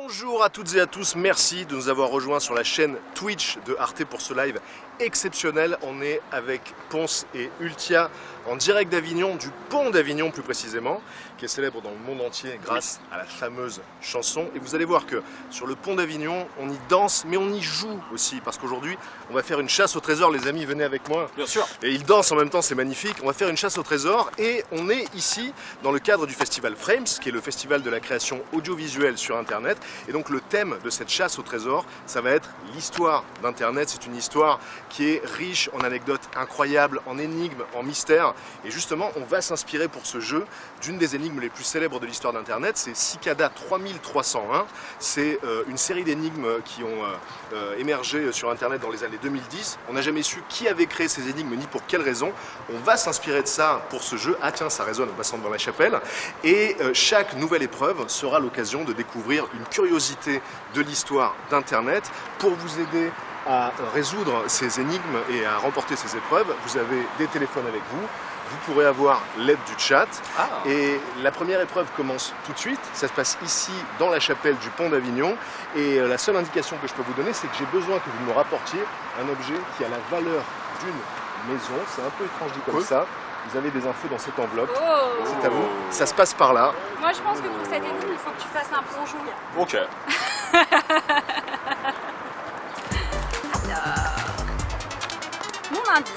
Bonjour à toutes et à tous, merci de nous avoir rejoints sur la chaîne Twitch de Arte pour ce live exceptionnel. On est avec Ponce et Ultia en direct d'Avignon, du pont d'Avignon plus précisément, qui est célèbre dans le monde entier grâce à la fameuse chanson. Et vous allez voir que sur le pont d'Avignon, on y danse, mais on y joue aussi, parce qu'aujourd'hui, on va faire une chasse au trésor. Les amis, venez avec moi. Bien sûr. Et ils dansent en même temps, c'est magnifique. On va faire une chasse au trésor et on est ici dans le cadre du festival Frames, qui est le festival de la création audiovisuelle sur Internet. Et donc le thème de cette chasse au trésor, ça va être l'histoire d'Internet. C'est une histoire qui est riche en anecdotes incroyables, en énigmes, en mystères. Et justement, on va s'inspirer pour ce jeu d'une des énigmes les plus célèbres de l'histoire d'Internet, c'est Cicada 3301. C'est une série d'énigmes qui ont émergé sur Internet dans les années 2010. On n'a jamais su qui avait créé ces énigmes ni pour quelle raison. On va s'inspirer de ça pour ce jeu. Ah tiens, ça résonne en passant devant la chapelle. Et chaque nouvelle épreuve sera l'occasion de découvrir une curiosité de l'histoire d'Internet. Pour vous aider à résoudre ces énigmes et à remporter ces épreuves, vous avez des téléphones avec vous. Vous pourrez avoir l'aide du chat. Et la première épreuve commence tout de suite. Ça se passe ici, dans la chapelle du pont d'Avignon. Et la seule indication que je peux vous donner, c'est que j'ai besoin que vous me rapportiez un objet qui a la valeur d'une maison. C'est un peu étrange dit comme ça. Vous avez des infos dans cette enveloppe. C'est à vous. Ça se passe par là. Moi, je pense que pour cette énigme, il faut que tu fasses un plongeon. Ok. Alors, mon indice.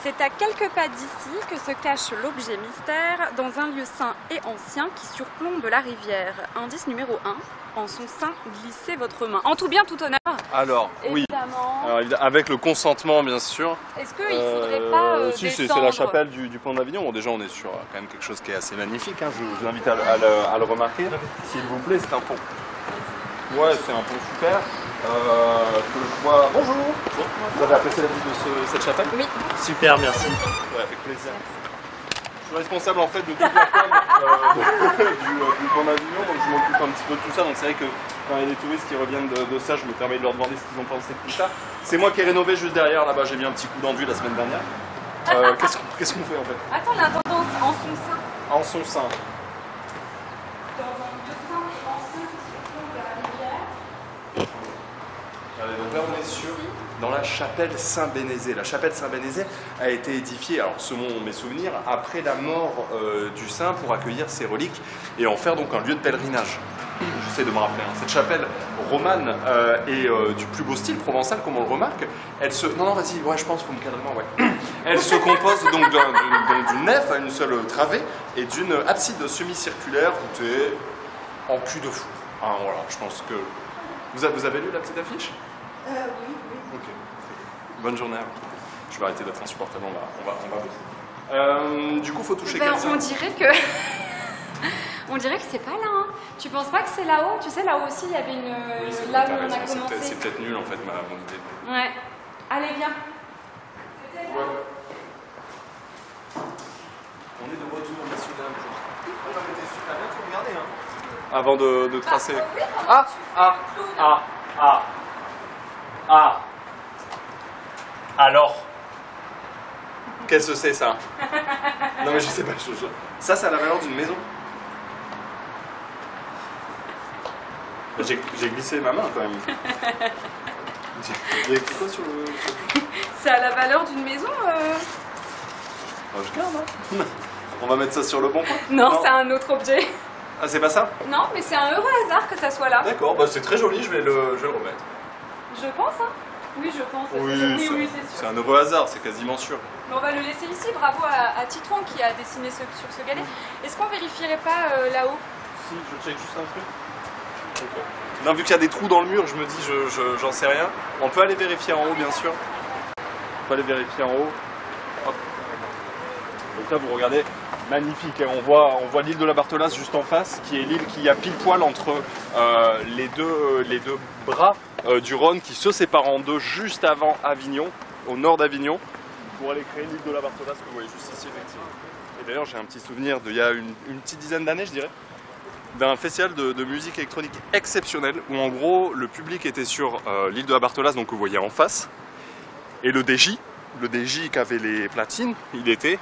C'est à quelques pas d'ici que se cache l'objet mystère dans un lieu saint et ancien qui surplombe la rivière. Indice numéro 1. En son sein, glissez votre main. En tout bien, tout honneur. Alors, évidemment. Oui. Alors, avec le consentement, bien sûr. Est-ce qu'il ne faudrait pas Si, descendre? c'est la chapelle du pont d'Avignon. Bon, déjà, on est sur quand même quelque chose qui est assez magnifique. Hein. Je vous invite à le remarquer. S'il vous plaît, c'est un pont. Ouais, c'est un pont super. Bonjour. Vous avez apprécié la vue de cette chapelle? Oui. Super, merci. Ouais, avec plaisir. Je suis responsable en fait de toute la com du pont d'Avignon, donc je m'occupe un petit peu de tout ça. Donc c'est vrai que quand il y a des touristes qui reviennent de ça, je me permets de leur demander ce qu'ils ont pensé de tout ça. C'est moi qui ai rénové juste derrière, là-bas j'ai mis un petit coup d'enduit la semaine dernière. Qu'est-ce qu'on fait en fait? Attends, l'intendance en son sein. En son sein. Dans un lieu saint et ancien qui surplombe la rivière. Allez, donc là on est dans la chapelle Saint-Bénézé. La chapelle Saint-Bénézé a été édifiée, alors selon mes souvenirs, après la mort du saint pour accueillir ses reliques et en faire donc un lieu de pèlerinage. J'essaie de me rappeler. Hein. Cette chapelle romane est du plus beau style provençal, comme on le remarque. Elle se... Non, vas-y, ouais, je pense qu'il faut me cadrer moi, ouais. Elle se compose donc d'une nef à une seule travée et d'une abside semi-circulaire voûtée en cul de fou. Ah, voilà, je pense que... Vous avez lu la petite affiche? Oui. Ok. Bonne journée à vous. Je vais arrêter d'être insupportable, on va bosser. Du coup, faut toucher Ben, quelqu'un. on dirait que... on dirait que c'est pas là. Hein. Tu penses pas que c'est là-haut? Tu sais, là-haut aussi, il y avait une... Oui, là où on a commencé. C'est peut-être nul en fait, mon idée. Ouais. Allez, viens. Ouais. On est de retour, messieurs, dames. Super bien tout regarder, hein. Avant de tracer. Alors, Qu'est-ce que c'est ça? Non mais je sais pas, ça a la valeur d'une maison. J'ai glissé ma main quand même. Il y a écrit quoi sur le... C'est à la valeur d'une maison Je garde, hein. On va mettre ça sur le bon point. Non, c'est un autre objet. Ah, c'est pas ça? Non, mais c'est un heureux hasard que ça soit là. D'accord, bah c'est très joli, je vais le remettre. Je pense, hein. Oui, je pense. Oui, c'est c'est sûr. un heureux hasard, c'est quasiment sûr. Mais on va le laisser ici. Bravo à Titouan qui a dessiné sur ce galet. Est-ce qu'on vérifierait pas là-haut? Si, je check juste un truc. Okay. Non, vu qu'il y a des trous dans le mur, je me dis, j'en sais rien. On peut aller vérifier en haut, bien sûr. On peut aller vérifier en haut. Hop. Donc là, vous regardez, magnifique. Hein. On voit l'île de la Barthelasse juste en face, qui est l'île qui a pile poil entre les deux bras du Rhône qui se séparent en deux juste avant Avignon, au nord d'Avignon, pour aller créer l'île de la Barthelasse que vous voyez juste ici, effectivement. Et d'ailleurs, j'ai un petit souvenir d'il y a une petite dizaine d'années, je dirais, d'un festival de musique électronique exceptionnel où en gros le public était sur l'île de la Barthelasse, donc que vous voyez en face, et le DJ qui avait les platines, il était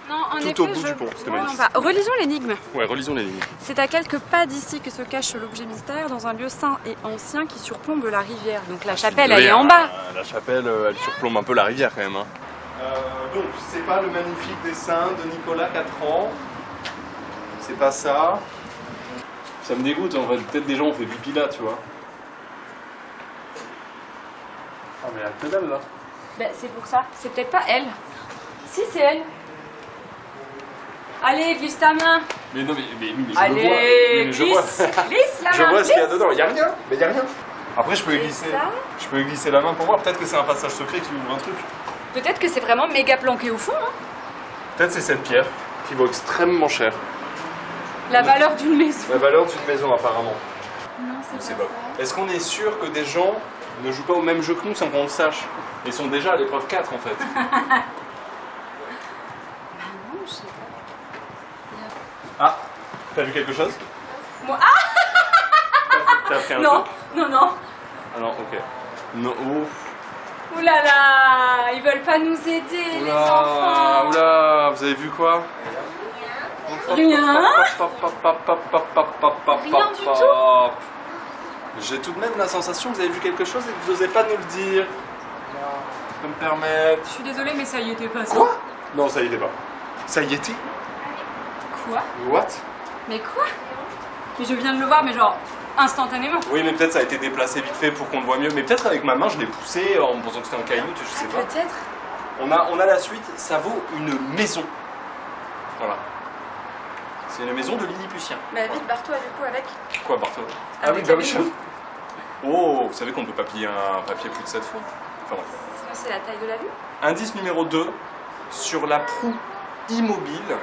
Non, en Tout effet, au bout du pont, c'était magnifique. Relisons l'énigme. Ouais, relisons les lignes. C'est à quelques pas d'ici que se cache l'objet mystère dans un lieu saint et ancien qui surplombe la rivière. Donc la chapelle, elle est en bas. La chapelle, elle surplombe un peu la rivière quand même. Hein. Donc, c'est pas le magnifique dessin de Nicolas, 4 ans. C'est pas ça. Ça me dégoûte, en fait. Peut-être des gens ont fait pipi là, tu vois. Ah, mais elle pédale là. Ben, c'est pour ça. C'est peut-être pas elle. Si, c'est elle. Allez, glisse ta main. Mais non, mais je le vois. Allez, Mais je vois. glisse la main. Je vois ce qu'il y a glisse. dedans. Il y a rien. Mais il y a rien. Après, je peux Et glisser. ça Je peux glisser la main pour voir. Peut-être que c'est un passage secret qui ouvre un truc. Peut-être que c'est vraiment méga planqué au fond. Hein. Peut-être c'est cette pierre qui vaut extrêmement cher. La valeur d'une maison. La valeur d'une maison, apparemment. Non, Je sais c'est pas pas. ça. Est-ce qu'on est sûr que des gens ne jouent pas au même jeu que nous sans qu'on le sache? Ils sont déjà à l'épreuve 4 en fait. Ah non, je sais pas. Ah, t'as vu quelque chose? Moi, T'as appris un non, truc? non, non. Ah non, ok. Non, ouf. Ouh là là, ils veulent pas nous aider, les enfants. Oula, vous avez vu quoi? Rien. Rien du tout. J'ai tout de même la sensation que vous avez vu quelque chose et que vous n'osez pas nous le dire. Je peux me permettre. Je suis désolée, mais ça y était pas ça. Quoi? Non, ça y était pas. Ça y était? Quoi? What? Mais quoi? Mais je viens de le voir, mais genre instantanément. Oui, mais peut-être ça a été déplacé vite fait pour qu'on le voit mieux. Mais peut-être avec ma main, je l'ai poussé en me pensant que c'était un caillou, je sais pas. Peut-être. On a la suite, ça vaut une maison. Voilà. C'est une maison de Lilliputien. Bah vite, barre-toi du coup avec. Quoi, Bartho? Ah Avec oui, la bah oui. maison. Oh, vous savez qu'on ne peut pas plier un papier plus de 7 fois. Enfin, bref. Sinon c'est la taille de la vue. Indice numéro 2. Sur la proue immobile,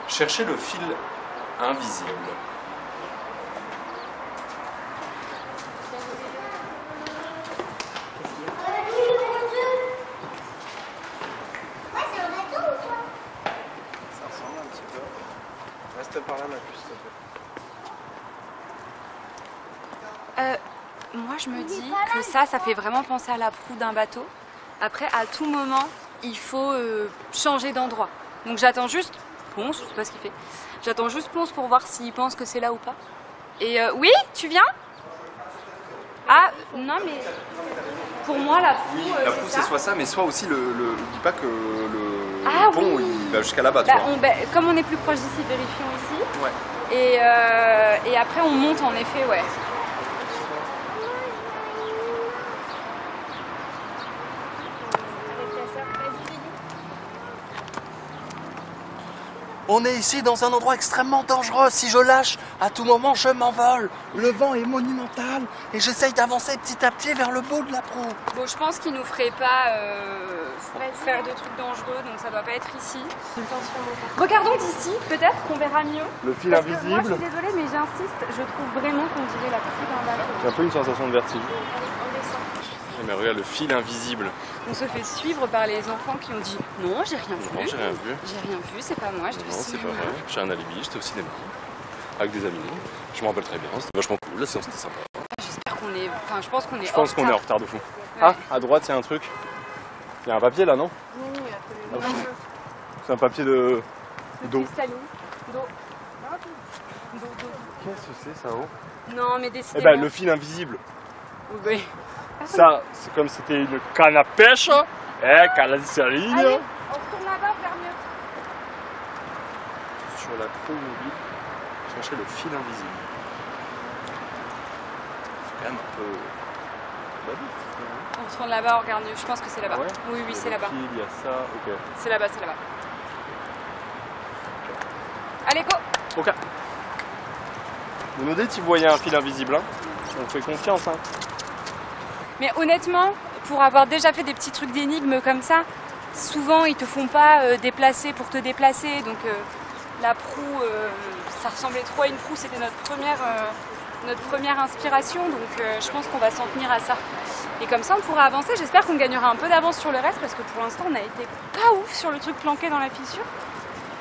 cherchez le fil invisible. Ça ressemble un petit peu. Reste par là, ma puce, s'il te plaît. Moi je me dis que ça fait vraiment penser à la proue d'un bateau. Après, à tout moment, il faut changer d'endroit. Donc j'attends juste Ponce, je sais pas ce qu'il fait. J'attends juste Ponce pour voir s'il pense que c'est là ou pas. Et oui, tu viens? Ah, non mais pour moi la proue, Oui, la proue c'est soit ça, mais soit aussi dis pas que le Ah, pont oui. il va jusqu'à là-bas, tu bah, vois. comme on est plus proche d'ici, vérifions ici. Ouais. Et après on monte en effet, ouais. On est ici dans un endroit extrêmement dangereux. Si je lâche, à tout moment, je m'envole. Le vent est monumental et j'essaye d'avancer petit à petit vers le bout de la proue. Bon, je pense qu'il nous ferait pas faire de trucs dangereux, donc ça doit pas être ici. Regardons d'ici, peut-être qu'on verra mieux. Le fil Parce que moi, je invisible. suis désolée, mais j'insiste, je trouve vraiment qu'on dirait la proue d'un bateau. J'ai un peu une sensation de vertige. On descend. Mais regarde le fil invisible. On se fait suivre par les enfants qui ont dit non, j'ai rien vu. Non, j'ai rien vu. J'ai rien vu, c'est pas moi, je Non, te c'est pas vrai. J'ai un alibi, j'étais au cinéma. Avec des amis. Je me rappelle très bien, c'était vachement cool. La séance était sympa. J'espère qu'on est. Enfin, je pense qu'on est. Je pense qu'on est en retard de fou. Ah, à droite, il y a un truc. Il y a un papier là, non? Oui, absolument. C'est un papier de. d'eau. D'eau. Qu'est-ce que c'est ça, oh? Non, mais Eh décidément. ben, le fil invisible. Oui. Ça, c'est comme si c'était une canne à pêche. Canne à saline. Allez, on retourne là-bas, faire mieux. Sur la proue mobile, chercher le fil invisible. C'est quand même un peu. On retourne là-bas, on regarde mieux. Je pense que c'est là-bas. Ah ouais Oui, oui, c'est là-bas. Il y a ça, ok. C'est là-bas, c'est là-bas. Allez, go! Ok. Vous nous dites si vous voyez un fil invisible, hein? On fait confiance, hein? Mais honnêtement, pour avoir déjà fait des petits trucs d'énigmes comme ça, souvent ils te font pas déplacer pour te déplacer. Donc la proue, ça ressemblait trop à une proue, c'était notre première inspiration. Donc je pense qu'on va s'en tenir à ça. Et comme ça on pourra avancer. J'espère qu'on gagnera un peu d'avance sur le reste parce que pour l'instant on a été pas ouf sur le truc planqué dans la fissure.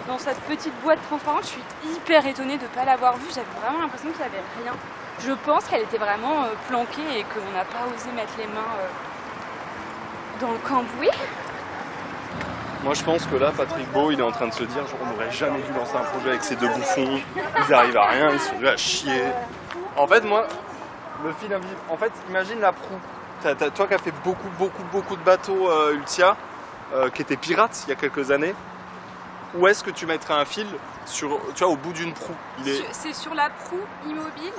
Dans cette petite boîte transparente, je suis hyper étonnée de ne pas l'avoir vue. J'avais vraiment l'impression qu'il n'y avait rien. Je pense qu'elle était vraiment planquée et qu'on n'a pas osé mettre les mains dans le cambouis. Moi je pense que là, Patrick Beau, il est en train de se dire, genre, on n'aurait jamais dû lancer un projet avec ces deux bouffons, ils arrivent à rien, ils sont venus à chier. En fait, moi, le fil invisible, en fait, imagine la proue. Toi qui as fait beaucoup de bateaux Ultia, qui étaient pirates il y a quelques années, où est-ce que tu mettrais un fil sur, tu vois, au bout d'une proue? C'est sur la proue immobile.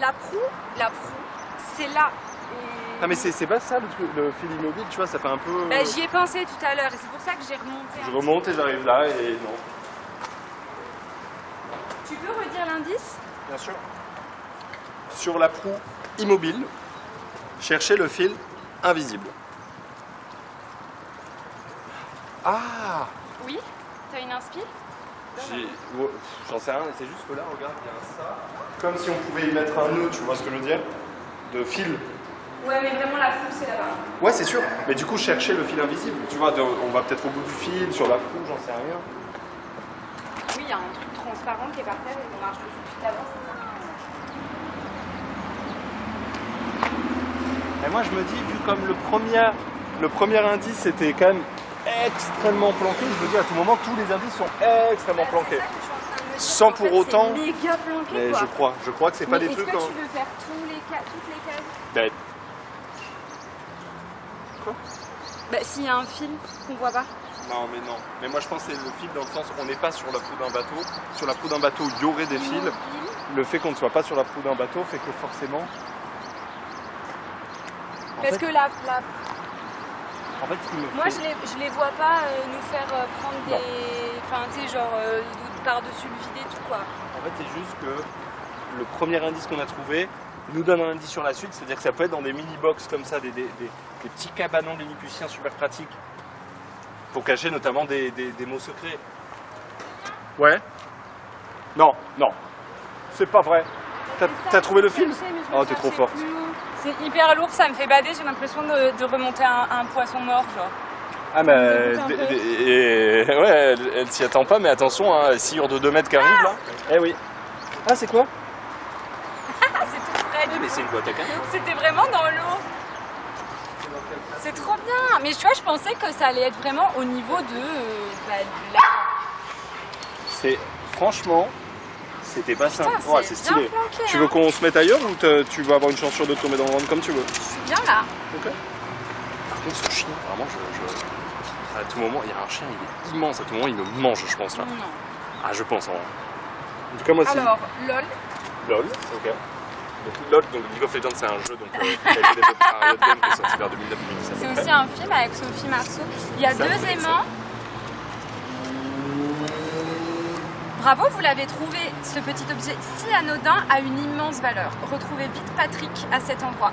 La proue, c'est là. Ah mais c'est pas ça le fil immobile, tu vois, ça fait un peu... Bah, j'y ai pensé tout à l'heure et c'est pour ça que j'ai remonté. Je remonte et j'arrive là et non. Tu peux redire l'indice? Bien sûr. Sur la proue immobile, cherchez le fil invisible. Ah! Oui? T'as une inspi? J'en sais rien, c'est juste que là, regarde, il y a un ça. Comme si on pouvait y mettre un nœud, tu vois ce que je veux dire? De fil. Ouais, mais vraiment la proue, c'est là-bas. Ouais, c'est sûr. Mais du coup, chercher le fil invisible. Tu vois, on va peut-être au bout du fil, sur la proue, j'en sais rien. Oui, il y a un truc transparent qui est par terre et on marche dessus tout à l'heure. Et moi, je me dis, vu comme le premier indice était quand même extrêmement planqué, je me dis à tout moment, tous les indices sont extrêmement planqués. Sans pour autant. C'est méga planqué, mais quoi. je crois que c'est pas des trucs. Est-ce que tu veux faire toutes les cases? Ben, quoi? Bah, s'il y a un fil qu'on voit pas. Non, mais non. Mais moi, je pense que c'est le fil dans le sens où on n'est pas sur la proue d'un bateau. Sur la proue d'un bateau, il y aurait des fils. Le fait qu'on ne soit pas sur la proue d'un bateau fait que forcément. Parce que En fait, ce qui me moi, fait... je les vois pas nous faire prendre des. Enfin, tu sais, genre par-dessus le vide et tout, quoi. En fait, c'est juste que le premier indice qu'on a trouvé nous donne un indice sur la suite, c'est-à-dire que ça peut être dans des mini-box comme ça, des petits cabanons lilliputiens super pratiques pour cacher notamment des mots secrets. Ouais. Non, c'est pas vrai. T'as trouvé le fil? Oh, t'es trop forte. C'est hyper lourd, ça me fait bader, j'ai l'impression de remonter un poisson mort, genre. Ah mais ouais, elle s'y attend pas, mais attention, hein, la sciure de 2 mètres qui arrive là. Eh oui. Ah, c'est quoi? C'est tout frais. Mais c'est une boîte à canard. C'était vraiment dans l'eau. C'est trop bien. Mais tu vois, je pensais que ça allait être vraiment au niveau de la... C'est franchement, c'était pas simple. Putain, C'est stylé. planqué, tu veux hein. qu'on se mette ailleurs ou tu vas avoir une chance sûre de tomber dans le ventre comme tu veux? Je suis bien là. Ok. Par contre, ce chien, vraiment, à tout moment, il y a un chien, il est immense. À tout moment, il me mange, je pense là. Non. Ah, je pense. En tout cas, moi, c'est. Alors, LOL. LOL, ok. Donc LOL, donc League of Legends, c'est un jeu qui a été développé par Riot Games qui est sorti vers 2009-2017. C'est aussi un film avec Sophie Marceau. Il y a 2 aimants. Bravo, vous l'avez trouvé. Ce petit objet si anodin a une immense valeur. Retrouvez vite Patrick à cet endroit.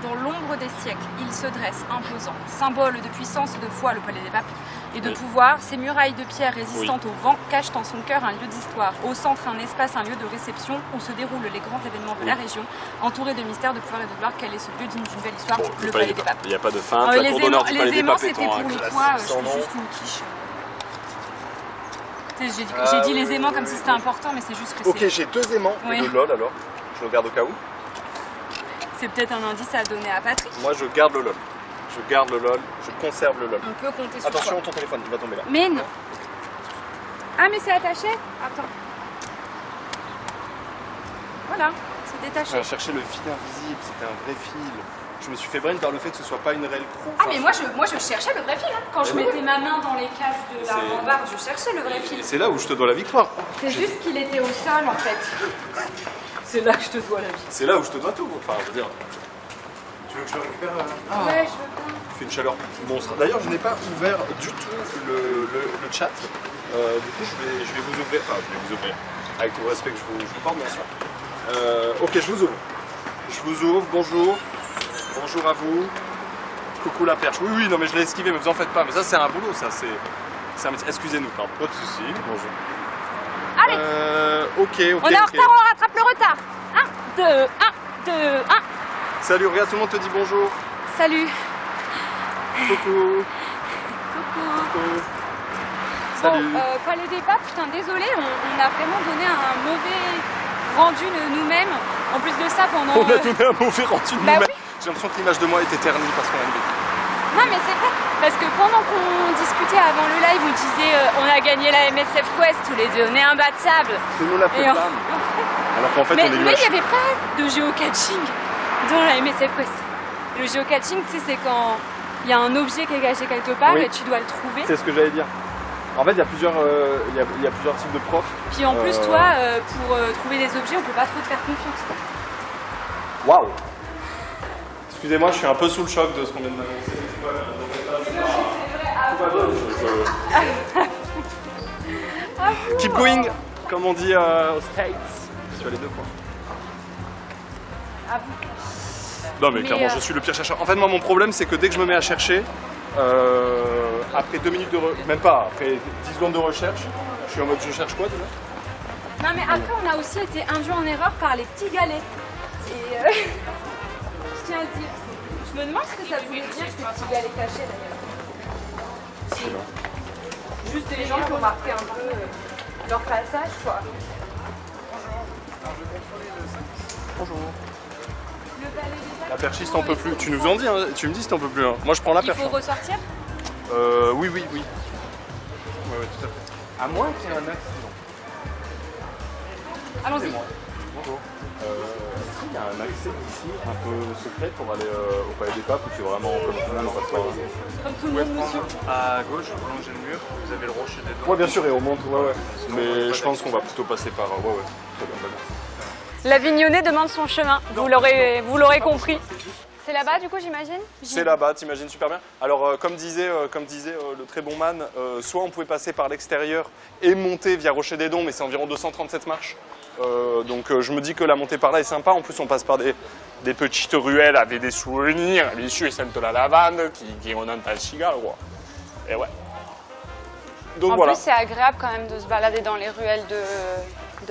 Dans l'ombre des siècles, il se dresse imposant, symbole de puissance, de foi, le palais des papes, et de pouvoir. Ces murailles de pierre résistantes au vent cachent en son cœur un lieu d'histoire. Au centre, un espace, un lieu de réception où se déroulent les grands événements de la région, entouré de mystères, de pouvoir et de gloire. Quel est ce lieu digne d'une belle histoire? Le palais des papes. Il n'y a pas de feinte, la cour d'honneur du palais des papes c'était étant pour le classe poids, sans nom. juste une quiche. J'ai dit les aimants comme si c'était important, mais c'est juste que Ok, c'est... j'ai 2 aimants Oui. et de LOL alors. Je le garde au cas où. C'est peut-être un indice à donner à Patrick. Moi, je garde le LOL. Je garde le LOL, je conserve le LOL. On peut compter sur Attention, toi. ton téléphone, il va tomber là. Mais non. Ah, mais c'est attaché? Attends. Voilà, c'est détaché. On va chercher le fil invisible, c'était un vrai fil. Je me suis fait brain par le fait que ce soit pas une réelle proue. Ah, mais moi je cherchais le vrai fil. Hein. Quand je Mais mettais ma main dans les cases de la C'est- rambarde, je cherchais le vrai fil. Et c'est là où je te dois la victoire. C'est juste qu'il était au sol en fait. C'est là que je te dois la vie. C'est là où je te dois tout. Enfin, je veux dire. Tu veux que je le récupère Ouais, je veux bien. Il fait une chaleur monstre. D'ailleurs, je n'ai pas ouvert du tout le chat. Du coup, je vais vous ouvrir. Enfin, je vais vous ouvrir. Avec tout le respect que je vous porte, bien sûr. Ok, je vous ouvre. Je vous ouvre. Bonjour. Bonjour à vous. Coucou la perche. Oui, non, mais je l'ai esquivé, mais vous en faites pas. Mais ça, c'est un boulot, ça. C'est un métier. Excusez-nous, pas de soucis. Bonjour. Allez. Ok. On est en retard, on rattrape le retard. 1, 2, 1, 2, 1. Salut, regarde, tout le monde te dit bonjour. Salut. Coucou. Coucou. Salut. Bon, Palais des Papes, putain, désolé, on a vraiment donné un mauvais rendu de nous-mêmes. En plus de ça, pendant... On a donné un mauvais rendu de Bah nous-mêmes. oui. J'ai l'impression que l'image de moi était ternie parce qu'on a une bêtise. Non mais c'est vrai, parce que pendant qu'on discutait avant le live, on disait on a gagné la MSF Quest tous les deux, on est imbattables. C'est nous la Et en- flamme. Alors qu'en fait, Mais on est il nul. n'y avait pas de géocaching dans la MSF Quest. Le géocaching, tu sais, c'est quand il y a un objet qui est caché quelque part Oui. et tu dois le trouver. C'est ce que j'allais dire. En fait, il y a plusieurs types de profs. Puis en plus, toi, pour trouver des objets, on peut pas trop te faire confiance. Waouh! Excusez-moi, je suis un peu sous le choc de ce qu'on vient de m'annoncer. Keep going, comme on dit aux States. Je suis allé 2 fois. Non mais clairement, je suis le pire chercheur. En fait, moi, mon problème, c'est que dès que je me mets à chercher, après 2 minutes de... même pas, après 10 secondes de recherche, je suis en mode, je cherche quoi déjà? Non mais après, on a aussi été induit en erreur par les petits galets. Et je tiens à le dire. Je me demande ce que ça voulait dire, ces petits galets cachés d'ailleurs. Juste des gens qui ont marqué un peu leur passage, quoi. Bonjour. Le balai des La perchiste, t'en peux plus. Tu nous en dis, hein, tu me dis si t'en peux plus. Hein. Moi, je prends la Il perche. faut ressortir. Oui. Ouais, tout à fait. À moins qu'il y ait un accident. Allons-y. Bonjour. Est-ce qu'il y a un accès ici un peu secret pour aller au Palais des Papes ou c'est vraiment comme tout le monde en passant? Comme tout le monde, monsieur. À gauche, vous longez le mur, vous avez le rocher des dents. Ouais, bien sûr, et on monte, ouais. Mais je pense qu'on va plutôt passer par... Ouais. Très bien, merci. L'Avignonnais demande son chemin, vous l'aurez compris. C'est là-bas du coup j'imagine? C'est là-bas, t'imagines super bien. Alors comme disait le très bon man, soit on pouvait passer par l'extérieur et monter via Rocher des Dons, mais c'est environ 237 marches. Donc je me dis que la montée par là est sympa. En plus on passe par des petites ruelles avec des souvenirs, bien sûr, celle de la lavande qui on entend cigare, quoi. Et ouais. Donc En voilà. plus c'est agréable quand même de se balader dans les ruelles de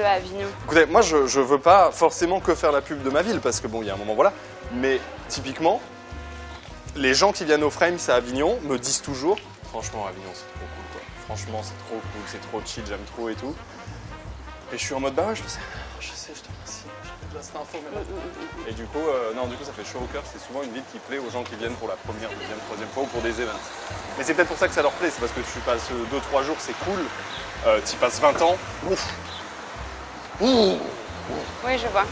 Avignon. Écoutez, moi je veux pas forcément que faire la pub de ma ville parce que bon, il y a un moment, voilà. Mais typiquement, les gens qui viennent au Frames à Avignon me disent toujours, franchement Avignon c'est trop cool quoi. Franchement c'est trop cool, c'est trop chill, j'aime trop et tout. Et je suis en mode bah ouais je sais, je te remercie, j'avais déjà cette info mais... Et du coup, ça fait chaud au cœur, c'est souvent une ville qui plaît aux gens qui viennent pour la première, deuxième, troisième fois ou pour des événements. Mais c'est peut-être pour ça que ça leur plaît, c'est parce que tu passes 2-3 jours, c'est cool, tu passes 20 ans, ouf. Oui je vois.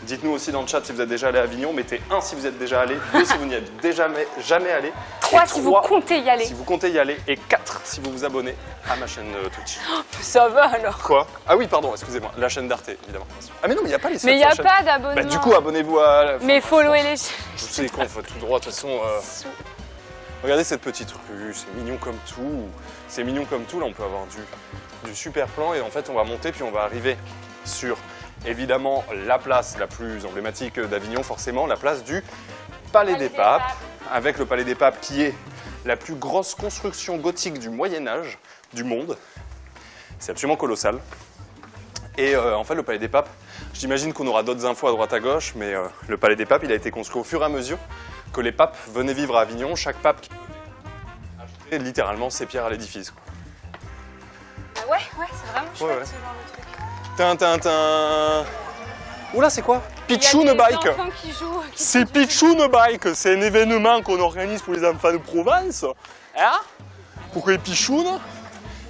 Dites-nous aussi dans le chat si vous êtes déjà allé à Avignon, mettez 1 si vous êtes déjà allé, 2 si vous n'y êtes déjà jamais allé, 3 si vous comptez y aller. si vous comptez y aller, et 4 si vous vous abonnez à ma chaîne Twitch. Ça va alors. Quoi? Ah oui, pardon, excusez-moi, la chaîne d'Arte, évidemment. Ah mais non, mais il n'y a pas les Mais il n'y a pas d'abonnement. Bah, du coup, abonnez-vous à... Mais followez les chaînes. Je sais qu'on fait tout droit, de toute façon... Regardez cette petite rue, c'est mignon comme tout. C'est mignon comme tout, là on peut avoir du super plan et en fait on va monter puis on va arriver sur évidemment la place la plus emblématique d'Avignon forcément, la place du Palais des Papes, avec le Palais des Papes qui est la plus grosse construction gothique du Moyen-Âge du monde. C'est absolument colossal. Et en fait le Palais des Papes, j'imagine qu'on aura d'autres infos à droite à gauche, mais le Palais des Papes il a été construit au fur et à mesure que les papes venaient vivre à Avignon, chaque pape qui ajoutait littéralement ses pierres à l'édifice. Ah ouais, c'est vraiment chouette Ouais. ce genre de truc. Tintintin. Oula, c'est quoi? Il y a Pichoun des Bike. enfants qui jouent. C'est Pichoun Bike, c'est un événement qu'on organise pour les enfants de Provence. Hein? Pour que les pichounes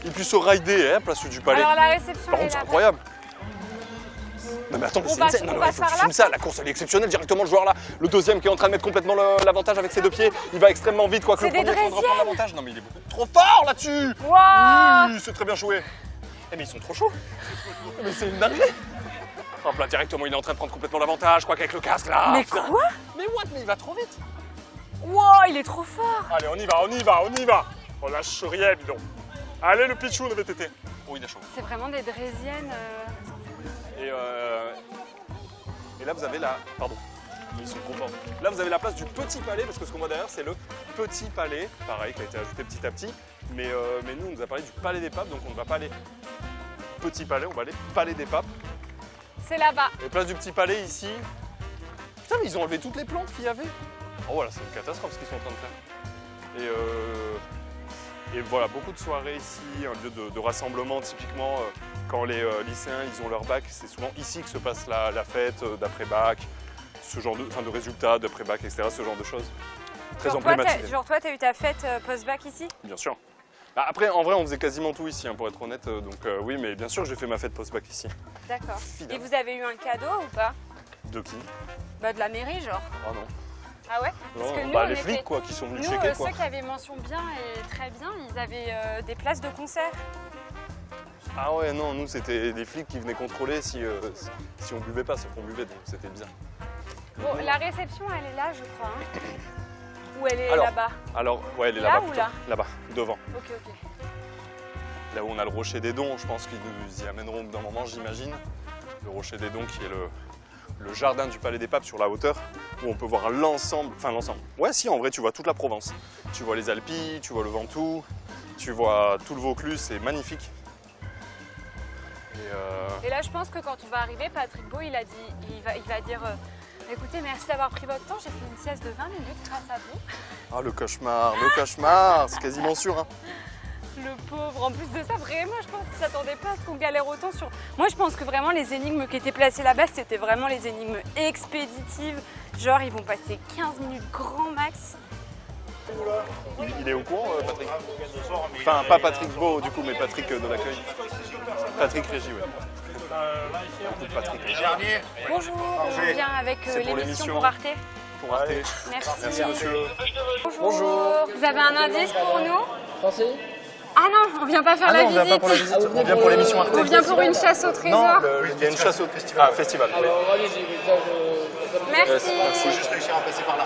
ils puissent se rider, hein, place du Palais. Alors la réception Par elle contre, est c'est là-bas. incroyable. Non mais attends, mais On c'est passe- une scène. on Non, mais il passe faut que tu par là filmes ça. La course elle est exceptionnelle. Directement le joueur là, le deuxième qui est en train de mettre complètement l'avantage avec ses 2 pieds. Il va extrêmement vite, quoi que le C'est des premier est en train de reprendre Draisiennes. l'avantage. Non mais il est beaucoup trop fort là-dessus. Waouh. Oui, c'est très bien joué. Eh mais ils sont trop chauds. Mais c'est une dinguerie. Hop là, directement il est en train de prendre complètement l'avantage, quoi qu'avec le casque là. Mais Putain. quoi? Mais what? Mais il va trop vite. Wow, il est trop fort. Allez, on y va. On lâche rien, bidon. Allez le Pichou, le VTT. Oh il a chaud. C'est vraiment des Draisiennes. Et là vous avez la... Pardon, ils sont contents. Là vous avez la place du Petit Palais, parce que ce qu'on voit derrière c'est le Petit Palais, pareil, qui a été ajouté petit à petit. Mais nous on nous a parlé du Palais des Papes, donc on ne va pas aller Petit Palais, on va aller Palais des Papes. C'est là-bas. Et place du Petit Palais ici. Putain mais ils ont enlevé toutes les plantes qu'il y avait. Oh voilà, c'est une catastrophe ce qu'ils sont en train de faire. Et voilà, beaucoup de soirées ici, un lieu de rassemblement typiquement. Quand les lycéens ils ont leur bac, c'est souvent ici que se passe la fête d'après-bac, ce genre de résultats d'après-bac, etc., ce genre de choses. très emblématique. Genre toi, t'as eu ta fête post-bac ici? Bien sûr. Bah, après, en vrai, on faisait quasiment tout ici, hein, pour être honnête. Donc oui, mais bien sûr, j'ai fait ma fête post-bac ici. D'accord. Et Évidemment. vous avez eu un cadeau ou pas? De qui? Bah de la mairie, genre. Ah non. Ah ouais? Parce que Non, nous, bah, on les était- flics, quoi, qui sont venus Nous, checker, quoi. ceux qui avaient mention bien et très bien, ils avaient des places de concert. Ah ouais, non, nous, c'était des flics qui venaient contrôler si on buvait pas, sauf qu'on buvait, donc c'était bien. Bon, la réception, elle est là, je crois. Hein. Ou elle est Alors, là-bas? Alors, ouais, elle est Là là-bas. ou plutôt. là Là-bas, devant. Ok, ok. Là où on a le rocher des dons, je pense qu'ils nous y amèneront d'un moment, j'imagine. Le rocher des dons qui est le jardin du Palais des Papes sur la hauteur, où on peut voir l'ensemble, enfin l'ensemble. Ouais, si, en vrai, tu vois toute la Provence. Tu vois les Alpilles, tu vois le Ventoux, tu vois tout le Vaucluse, c'est magnifique. Et là, je pense que quand on va arriver, Patrick Beau, il va dire écoutez, merci d'avoir pris votre temps, j'ai fait une sieste de 20 minutes grâce à vous. Ah, le cauchemar, c'est quasiment sûr. Hein. Le pauvre. En plus de ça, vraiment, je pense qu'il ne s'attendait pas à ce qu'on galère autant sur... Moi, je pense que vraiment, les énigmes qui étaient placées là-bas, c'était vraiment les énigmes expéditives. Genre, ils vont passer 15 minutes grand max. Il est au courant, Patrick? Enfin, pas Patrick Beau, du coup, mais Patrick de l'accueil. Patrick Régie, oui. Patrick Régie. Bonjour, on vient avec C'est pour l'émission l'émission. pour Arte. Pour Arte. Merci. Merci, monsieur. Bonjour. Vous avez un indice pour nous? Ah non, on vient pas faire la visite. On vient pour l'émission Arte. On vient pour une chasse au trésor. Il y a une chasse au festival. Ah, festival. Oui. Merci. Merci. Juste réussir à passer par là.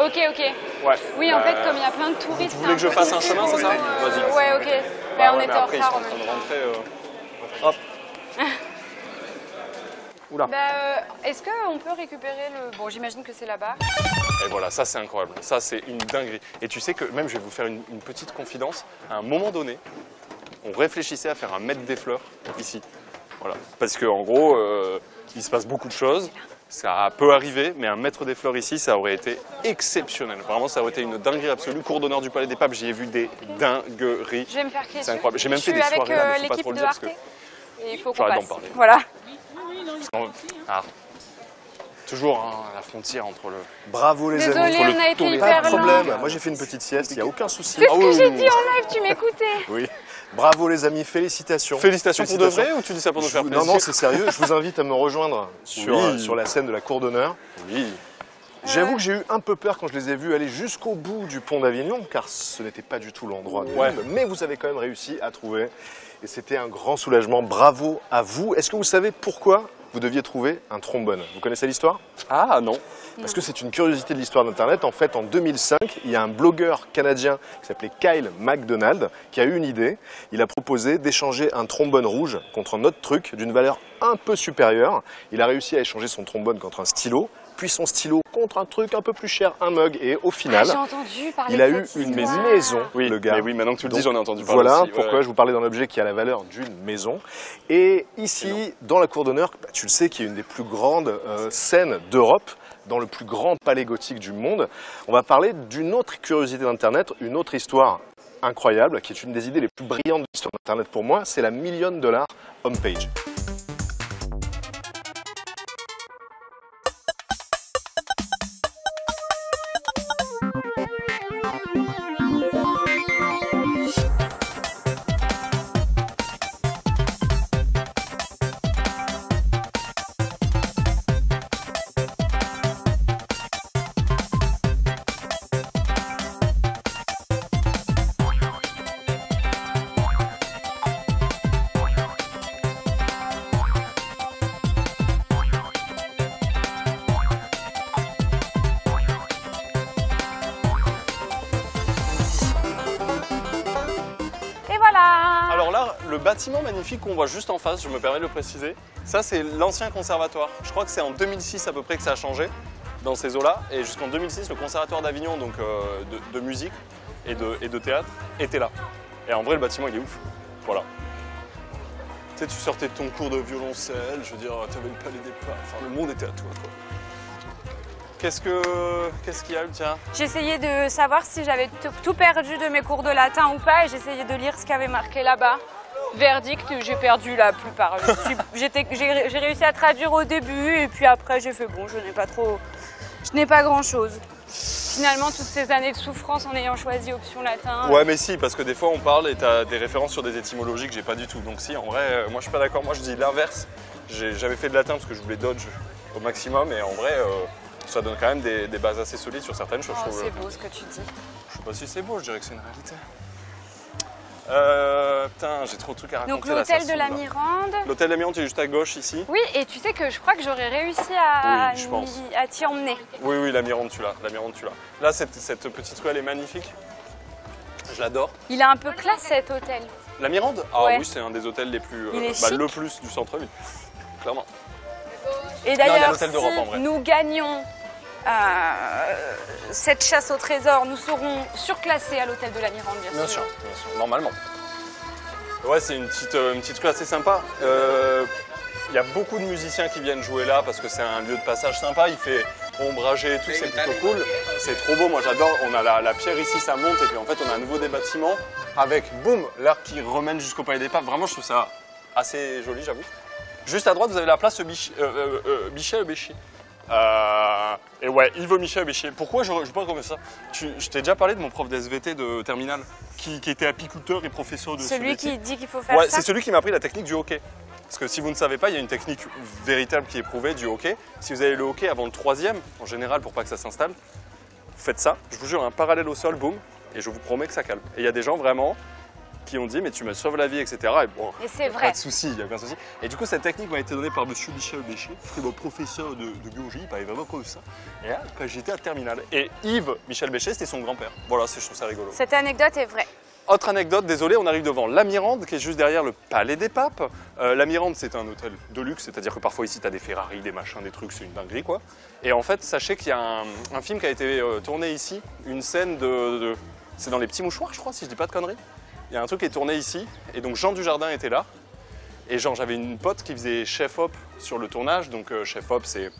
Ok, ok. Ouais. Oui, en fait, comme il y a plein de touristes. Vous voulez que je fasse un chemin, c'est ça? Vas-y. Ouais, ok. Bah on ouais, était mais en après, ils retard sont en en train même de temps. rentrer. Hop. Oula. Est-ce qu'on peut récupérer le... Bon, j'imagine que c'est là-bas. Et voilà, ça c'est incroyable. Ça c'est une dinguerie. Et tu sais que même, je vais vous faire une petite confidence. À un moment donné, on réfléchissait à faire un maître des fleurs ici. Voilà. Parce qu'en gros, il se passe beaucoup de choses. Ça peut arriver, mais un maître des fleurs ici, ça aurait été exceptionnel. Vraiment, ça aurait été une dinguerie absolue. Cours d'honneur du Palais des Papes, j'y ai vu des dingueries. Je vais me faire crier C'est dessus. incroyable. J'ai même fait des Je suis soirées là, mais avec faut pas l'équipe trop le de dire parce Arte. que... Et il faut qu'on J'arrête passe. d'en parler. Voilà. Ah. Toujours hein, la frontière entre le... Bravo les Désolée, amis. on a été tourner. hyper Pas de lent. problème. Moi j'ai fait une petite sieste, il n'y a aucun souci. C'est ce Ah que oui, j'ai oui, dit oui. en live, tu m'écoutais. Oui. Bravo les amis, félicitations. Félicitations pour de vrai ou tu dis ça pour nous faire plaisir? Non, non, c'est sérieux. Je vous invite à me rejoindre Oui. sur la scène de la cour d'honneur. Oui. J'avoue que j'ai eu un peu peur quand je les ai vus aller jusqu'au bout du pont d'Avignon, car ce n'était pas du tout l'endroit du Ouais. monde. Mais vous avez quand même réussi à trouver. Et c'était un grand soulagement. Bravo à vous. Est-ce que vous savez pourquoi vous deviez trouver un trombone? Vous connaissez l'histoire? Ah non. Parce que c'est une curiosité de l'histoire d'Internet. En fait, en 2005, il y a un blogueur canadien qui s'appelait Kyle MacDonald qui a eu une idée. Il a proposé d'échanger un trombone rouge contre un autre truc d'une valeur un peu supérieure. Il a réussi à échanger son trombone contre un stylo, puis son stylo contre un truc un peu plus cher, un mug. Et au final, J'ai entendu parler il a de eu cette une histoire. maison, Oui, le gars. mais oui, maintenant que tu le dis, Donc, j'en ai entendu parler Voilà aussi. pourquoi je vous parlais d'un objet qui a la valeur d'une maison. Et ici, dans la cour d'honneur, bah, tu le sais, qui est une des plus grandes scènes d'Europe, dans le plus grand palais gothique du monde, on va parler d'une autre curiosité d'Internet, une autre histoire incroyable, qui est une des idées les plus brillantes de l'histoire d'Internet pour moi, c'est la $1 million homepage. Et voilà. Alors là, le bâtiment magnifique qu'on voit juste en face, je me permets de le préciser, ça c'est l'ancien conservatoire. Je crois que c'est en 2006 à peu près que ça a changé dans ces eaux-là. Et jusqu'en 2006, le conservatoire d'Avignon, donc de musique et de théâtre, était là. Et en vrai, le bâtiment il est ouf. Voilà. Tu sais, tu sortais de ton cours de violoncelle, je veux dire, tu avais le palais des Papes, enfin le monde était à toi quoi. Qu'est-ce qu'il y a, tiens? J'essayais de savoir si j'avais tout perdu de mes cours de latin ou pas et j'essayais de lire ce qu'il y avait marqué là-bas. Verdict, j'ai perdu la plupart. J'ai réussi à traduire au début et puis après j'ai fait bon, je n'ai pas grand chose. Finalement, toutes ces années de souffrance en ayant choisi option latin. Ouais, mais si, parce que des fois on parle et t'as des références sur des étymologies que j'ai pas du tout. Donc si, en vrai, moi je suis pas d'accord. Moi je dis l'inverse. J'ai jamais fait de latin parce que je voulais dodge au maximum et en vrai, ça donne quand même des bases assez solides sur certaines choses. Oh, c'est beau ce que tu dis. Je sais pas si c'est beau, je dirais que c'est une réalité. Putain, j'ai trop de trucs à raconter. Donc l'hôtel de la Mirande. L'hôtel de la Mirande, c'est juste à gauche ici. Oui, et tu sais que je crois que j'aurais réussi à t'y emmener. Oui, oui, la Mirande, tu l'as. La Mirande, tu l'as. Là, cette petite rue, elle est magnifique. Je l'adore. Il est un peu classe cet hôtel. La Mirande? Ah ouais. Oui, c'est un des hôtels les plus. Le plus du centre-ville. Clairement. Et d'ailleurs, si nous gagnons cette chasse au trésor, nous serons surclassés à l'hôtel de la Mirande, bien sûr. Bien sûr, normalement. Ouais, c'est une petite rue assez sympa. Il y a beaucoup de musiciens qui viennent jouer là parce que c'est un lieu de passage sympa. Il fait ombragé et tout, c'est plutôt cool. C'est trop beau, moi j'adore. On a la pierre ici, ça monte et puis en fait on a un nouveau des bâtiments avec, boum, l'arc qui remène jusqu'au Palais des Papes. Vraiment, je trouve ça assez joli, j'avoue. Juste à droite, vous avez la place Bichet. Et ouais, Yves Michel Béchier. Pourquoi je parle comme ça? Je t'ai déjà parlé de mon prof d'SVT de terminale qui était apiculteur et professeur de celui qui dit qu'il faut faire ouais, ça. c'est celui qui m'a appris la technique du hockey. Parce que si vous ne savez pas, il y a une technique véritable qui est prouvée du hockey. Si vous avez le hockey avant le 3e, en général, pour pas que ça s'installe, vous faites ça. Je vous jure, un parallèle au sol, boum, et je vous promets que ça calme. Et il y a des gens vraiment qui ont dit mais tu me sauves la vie, etc. Et bon, et c'est vrai. Pas de souci, il n'y a aucun souci. Et du coup, cette technique m'a été donnée par monsieur Michel Béchier, qui est mon professeur de biologie, il parlait vraiment comme ça. Et là, quand j'étais à terminale. Et Yves Michel Béchier, c'était son grand-père. Voilà, je trouve ça rigolo. Cette anecdote est vraie. Autre anecdote, désolé, on arrive devant la Mirande, qui est juste derrière le Palais des Papes. La Mirande, c'est un hôtel de luxe, c'est-à-dire que parfois ici, tu as des Ferrari, des machins, des trucs, c'est une dinguerie, quoi. Et en fait, sachez qu'il y a un film qui a été tourné ici, une scène de c'est dans Les Petits Mouchoirs, je crois, si je dis pas de conneries. Il y a un truc qui est tourné ici, et donc Jean Dujardin était là. Et genre, j'avais une pote qui faisait chef-op sur le tournage, donc chef-op, c'est...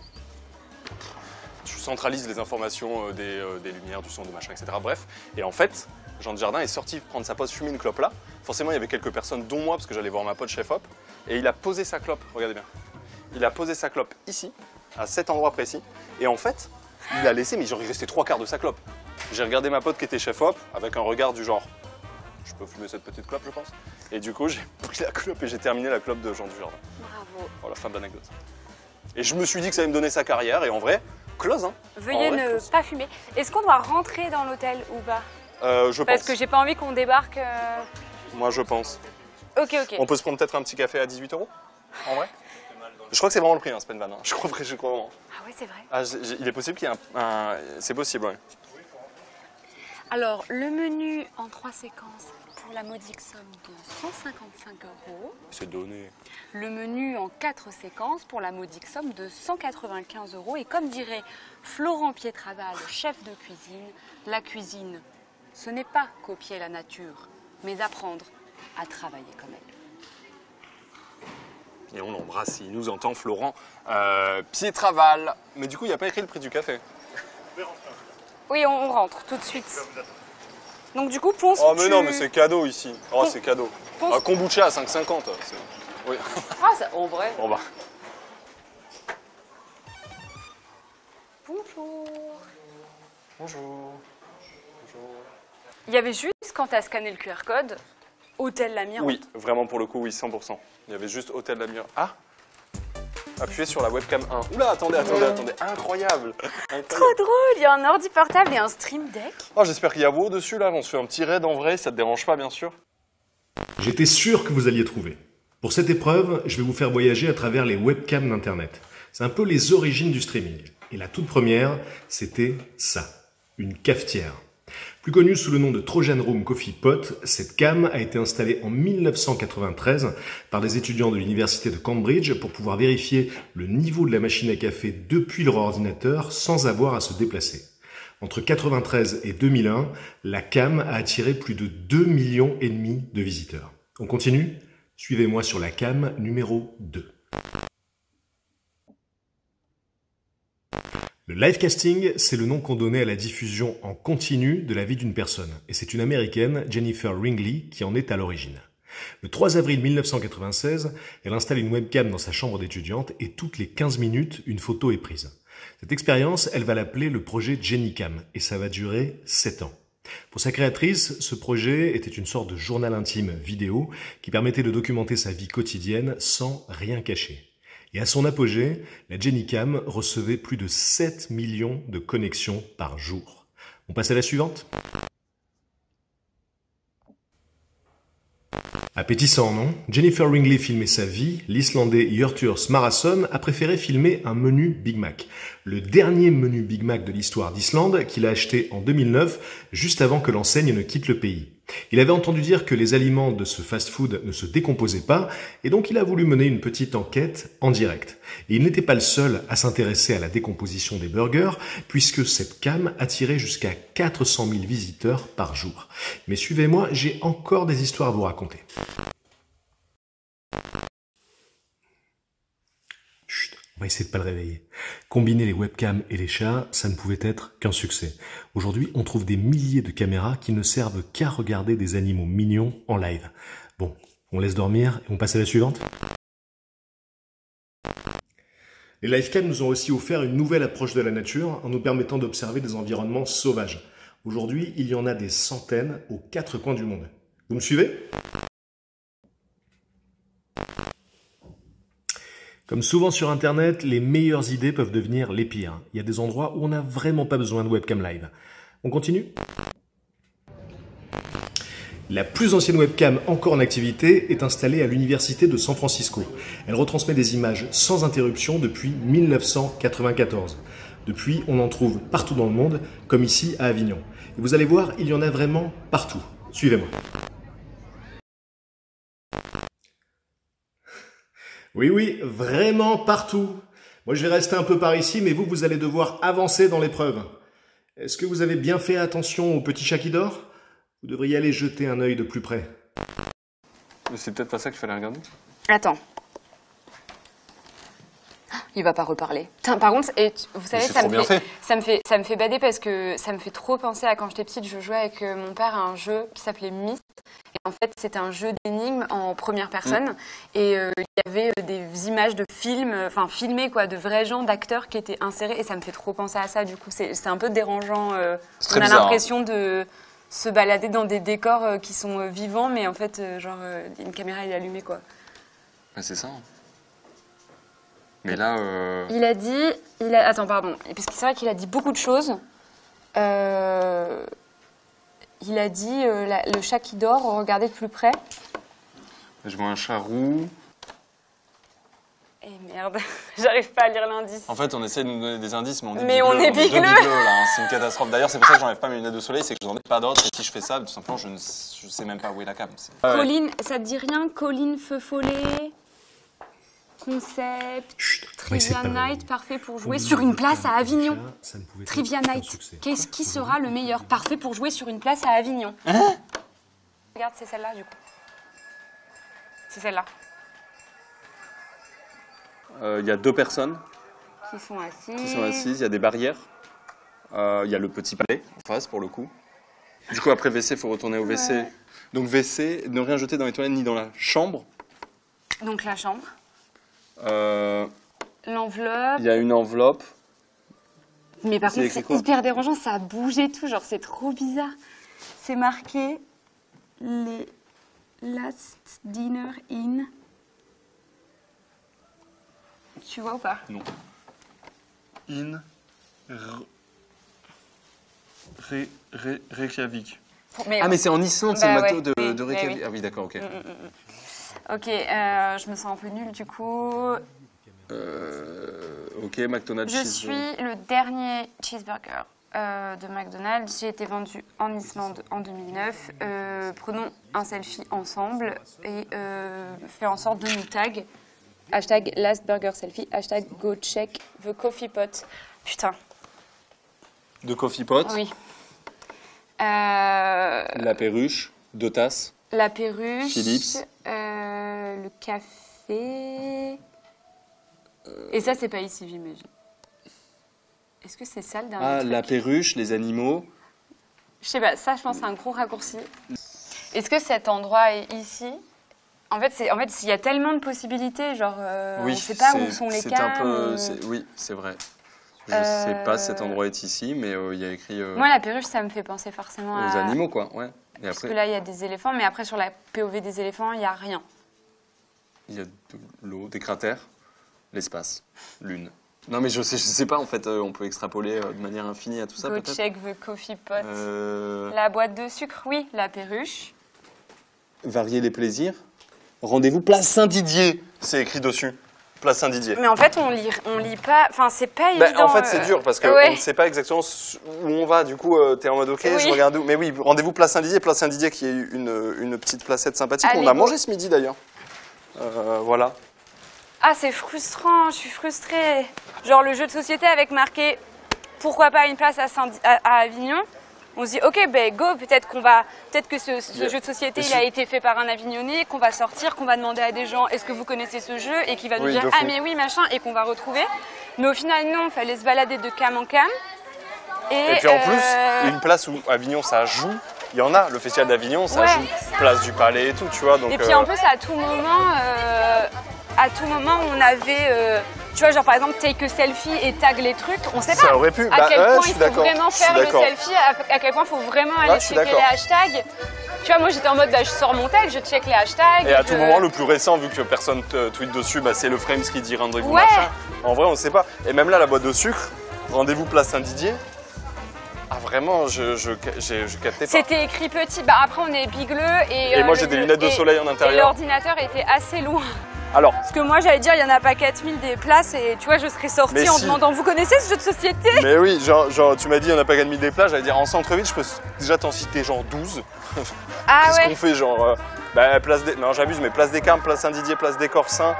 Tu centralises les informations des lumières, du son, du machin, etc. Bref, et en fait, Jean Dujardin est sorti prendre sa pause, fumer une clope là. Forcément, il y avait quelques personnes, dont moi, parce que j'allais voir ma pote chef-op. Et il a posé sa clope, regardez bien. Il a posé sa clope ici, à cet endroit précis. Et en fait, il a laissé, mais genre, il restait 3/4 de sa clope. J'ai regardé ma pote qui était chef-op, avec un regard du genre... Je peux fumer cette petite clope, je pense. Et du coup, j'ai pris la clope et j'ai terminé la clope de Jean Dujardin. Bravo. Voilà, fin de l'anecdote. Et je me suis dit que ça allait me donner sa carrière, et en vrai, close, hein. Veuillez ne pas fumer. Est-ce qu'on doit rentrer dans l'hôtel ou pas? Je pense. Parce que j'ai pas envie qu'on débarque... Moi, je pense. Ok. On peut se prendre peut-être un petit café à 18 €, en vrai. Je crois que c'est vraiment le prix, hein, c'est pas une vanne. Hein. Je crois vraiment. Ah oui, c'est vrai. Ah, il est possible qu'il y ait un... C'est possible, ouais. Alors, le menu en 3 séquences pour la modique somme de 155 €. C'est donné. Le menu en 4 séquences pour la modique somme de 195 €. Et comme dirait Florent Pietraval, chef de cuisine, la cuisine, ce n'est pas copier la nature, mais apprendre à travailler comme elle. Et on l'embrasse, il nous entend, Florent Pietraval. Mais du coup, il n'y a pas écrit le prix du café. Oui, on rentre tout de suite. Donc du coup, Ponce, oh mais non, mais c'est cadeau ici. Oh, c'est cadeau. Ponce... Un kombucha à 5,50. Oui. Ah, ça, en vrai. Bon bah. Bonjour. Bonjour. Il y avait juste, quand tu as scanné le QR code, Hôtel La Mirande. Oui, vraiment pour le coup, oui, 100%. Il y avait juste Hôtel La Mirande. Ah! Appuyez sur la webcam 1. Oula, attendez. Incroyable. Trop drôle, il y a un ordi portable et un stream deck. Oh, j'espère qu'il y a WoW dessus là, on se fait un petit raid en vrai, ça te dérange pas bien sûr? J'étais sûr que vous alliez trouver. Pour cette épreuve, je vais vous faire voyager à travers les webcams d'Internet. C'est un peu les origines du streaming. Et la toute première, c'était ça, une cafetière. Plus connue sous le nom de Trojan Room Coffee Pot, cette cam a été installée en 1993 par des étudiants de l'université de Cambridge pour pouvoir vérifier le niveau de la machine à café depuis leur ordinateur sans avoir à se déplacer. Entre 1993 et 2001, la cam a attiré plus de 2,5 millions de visiteurs. On continue? Suivez-moi sur la cam numéro 2. Le livecasting, c'est le nom qu'on donnait à la diffusion en continu de la vie d'une personne. Et c'est une américaine, Jennifer Ringley, qui en est à l'origine. Le 3 avril 1996, elle installe une webcam dans sa chambre d'étudiante et toutes les 15 minutes, une photo est prise. Cette expérience, elle va l'appeler le projet GennyCam et ça va durer 7 ans. Pour sa créatrice, ce projet était une sorte de journal intime vidéo qui permettait de documenter sa vie quotidienne sans rien cacher. Et à son apogée, la GennyCam recevait plus de 7 millions de connexions par jour. On passe à la suivante ? Appétissant, non? Jennifer Ringley filmait sa vie, l'Islandais Hjörtur Smárason a préféré filmer un menu Big Mac. Le dernier menu Big Mac de l'histoire d'Islande qu'il a acheté en 2009, juste avant que l'enseigne ne quitte le pays. Il avait entendu dire que les aliments de ce fast-food ne se décomposaient pas, et donc il a voulu mener une petite enquête en direct. Et il n'était pas le seul à s'intéresser à la décomposition des burgers, puisque cette cam attirait jusqu'à 400 000 visiteurs par jour. Mais suivez-moi, j'ai encore des histoires à vous raconter. Chut, on va essayer de pas le réveiller. Combiner les webcams et les chats, ça ne pouvait être qu'un succès. Aujourd'hui, on trouve des milliers de caméras qui ne servent qu'à regarder des animaux mignons en live. Bon, on laisse dormir et on passe à la suivante. Les livecams nous ont aussi offert une nouvelle approche de la nature en nous permettant d'observer des environnements sauvages. Aujourd'hui, il y en a des centaines aux 4 coins du monde. Vous me suivez ? Comme souvent sur Internet, les meilleures idées peuvent devenir les pires. Il y a des endroits où on n'a vraiment pas besoin de webcam live. On continue ? La plus ancienne webcam encore en activité est installée à l'université de San Francisco. Elle retransmet des images sans interruption depuis 1994. Depuis, on en trouve partout dans le monde, comme ici à Avignon. Et vous allez voir, il y en a vraiment partout. Suivez-moi. Oui, vraiment partout. Moi, je vais rester un peu par ici, mais vous allez devoir avancer dans l'épreuve. Est-ce que vous avez bien fait attention au petit chat qui dort ? Vous devriez aller jeter un œil de plus près. C'est peut-être pas ça qu'il fallait regarder. Attends. Il va pas reparler. Putain, par contre, vous savez, ça me fait bader parce que ça me fait trop penser à quand j'étais petite, je jouais avec mon père à un jeu qui s'appelait Myst. Et en fait, c'était un jeu d'énigmes en première personne. Et il y avait des images de films, enfin filmées quoi, de vrais gens, d'acteurs qui étaient insérés. Et ça me fait trop penser à ça. Du coup, c'est un peu dérangeant. On a l'impression de se balader dans des décors qui sont vivants, mais en fait, une caméra est allumée quoi. Ouais, c'est ça. Mais là... Il a dit... Attends, pardon. Parce que c'est vrai qu'il a dit beaucoup de choses. Il a dit le chat qui dort, regardez de plus près. Je vois un chat roux. Eh merde, j'arrive pas à lire l'indice. En fait, on essaie de nous donner des indices, mais on est bigleux. Deux bigleux, là, hein. C'est une catastrophe. D'ailleurs, c'est pour ça que j'enlève pas mes lunettes de soleil, c'est que je n'en ai pas d'autres. Et si je fais ça, tout simplement, je sais même pas où est la cam. Colline, ça te dit rien? Colline Feu Follet, concept, Trivia Night, parfait pour jouer sur une place à Avignon. Trivia Night, qui sera le meilleur? Parfait pour jouer sur une place à Avignon. Hein? Regarde, c'est celle-là du coup. C'est celle-là. Il y a 2 personnes qui sont assises, il y a des barrières. Il y a le petit palais en face pour le coup. Du coup, après WC, il faut retourner au WC. Ouais. Donc WC, ne rien jeter dans les toilettes ni dans la chambre. Donc la chambre. L'enveloppe. Il y a une enveloppe. Mais par contre, c'est hyper dérangeant, ça a bougé tout, genre c'est trop bizarre. C'est marqué les last dinner in. Tu vois ou pas? Non. In Reykjavik. Mais c'est en Islande, c'est le bateau de Reykjavik. Oui. Ah oui, d'accord, ok. Ok, je me sens un peu nulle du coup. Ok, McDonald's. Je suis le dernier cheeseburger de McDonald's. J'ai été vendu en Islande en 2009. Prenons un selfie ensemble et fais en sorte de nous tag. Hashtag last burger selfie, hashtag go check the coffee pot. Putain. De coffee pot. Oui. La perruche, 2 tasses. La perruche. Philips. Le café. Et ça, c'est pas ici, j'imagine. Est-ce que c'est ça le dernier truc? La perruche, les animaux. Je sais pas, ça, je pense, c'est un gros raccourci. Est-ce que cet endroit est ici? En fait, il y a tellement de possibilités, genre, Oui, on sait pas où sont les c'est un cams. peu, oui, c'est vrai. Je sais pas si cet endroit est ici, mais il y a écrit Moi, la perruche, ça me fait penser forcément aux animaux, quoi. Ouais. Et Parce que après, là, il y a des éléphants, mais après, sur la POV des éléphants, il n'y a rien. il y a de l'eau, des cratères, l'espace, lune. Non, mais je sais pas, en fait, on peut extrapoler de manière infinie à tout ça, Go peut-être. check the coffee pot. La boîte de sucre, oui. La perruche. Varier les plaisirs. Rendez-vous place Saint-Didier, c'est écrit dessus. Place Saint-Didier. Mais en fait, on lit pas. Enfin, c'est pas Bah, évident. en fait, c'est dur parce qu'on ouais. ne sait pas exactement où on va. Du coup, t'es en mode OK, Oui. je regarde où. Mais oui, rendez-vous place Saint-Didier. Place Saint-Didier qui est une petite placette sympathique. Allez, on a go. mangé ce midi d'ailleurs. Voilà. Ah, c'est frustrant. Je suis frustrée. Genre le jeu de société avec marqué pourquoi pas une place à Avignon. On se dit ok, ben go. Peut-être que ce jeu de société il a été fait par un Avignonnais, qu'on va sortir, qu'on va demander à des gens est-ce que vous connaissez ce jeu et qui va nous Oui, dire de ah fou. mais oui machin et qu'on va retrouver. Mais au final non, il fallait se balader de cam en cam. Et puis en plus, une place où Avignon ça joue, il y en a. Le festival d'Avignon ça Ouais. joue. Place du Palais et tout, tu vois. Donc, Et puis en plus à tout moment on avait tu vois genre par exemple take a selfie et tag les trucs, on sait pas ça aurait pu. à quel ouais, point je il suis faut d'accord. vraiment Je suis faire le d'accord. selfie, à quel point il faut vraiment aller Ouais, je suis checker les d'accord. hashtags. Tu vois moi j'étais en mode bah, je sors mon tag, je check les hashtags. Et à tout moment, le plus récent, vu que personne tweet dessus, bah, c'est le Frames qui dit rendez-vous Ouais. machin. En vrai, on ne sait pas. Et même là, la boîte de sucre, rendez-vous place Saint-Didier. Ah vraiment, je captais pas. C'était écrit petit, bah après on est bigleux Et moi, j'ai des lunettes de soleil en Et intérieur. l'ordinateur était assez loin. Alors, Parce que moi j'allais dire il y en a pas 4000 des places et tu vois je serais sortie Mais en si. demandant vous connaissez ce jeu de société? mais oui, genre tu m'as dit, on n'a pas gagné des plages. J'allais dire, en centre-ville, je peux déjà t'en citer genre 12. Ah Qu'est-ce ouais. qu'on fait, genre place des... Non, j'abuse, mais place des Carmes, place Saint-Didier, place des Corsins,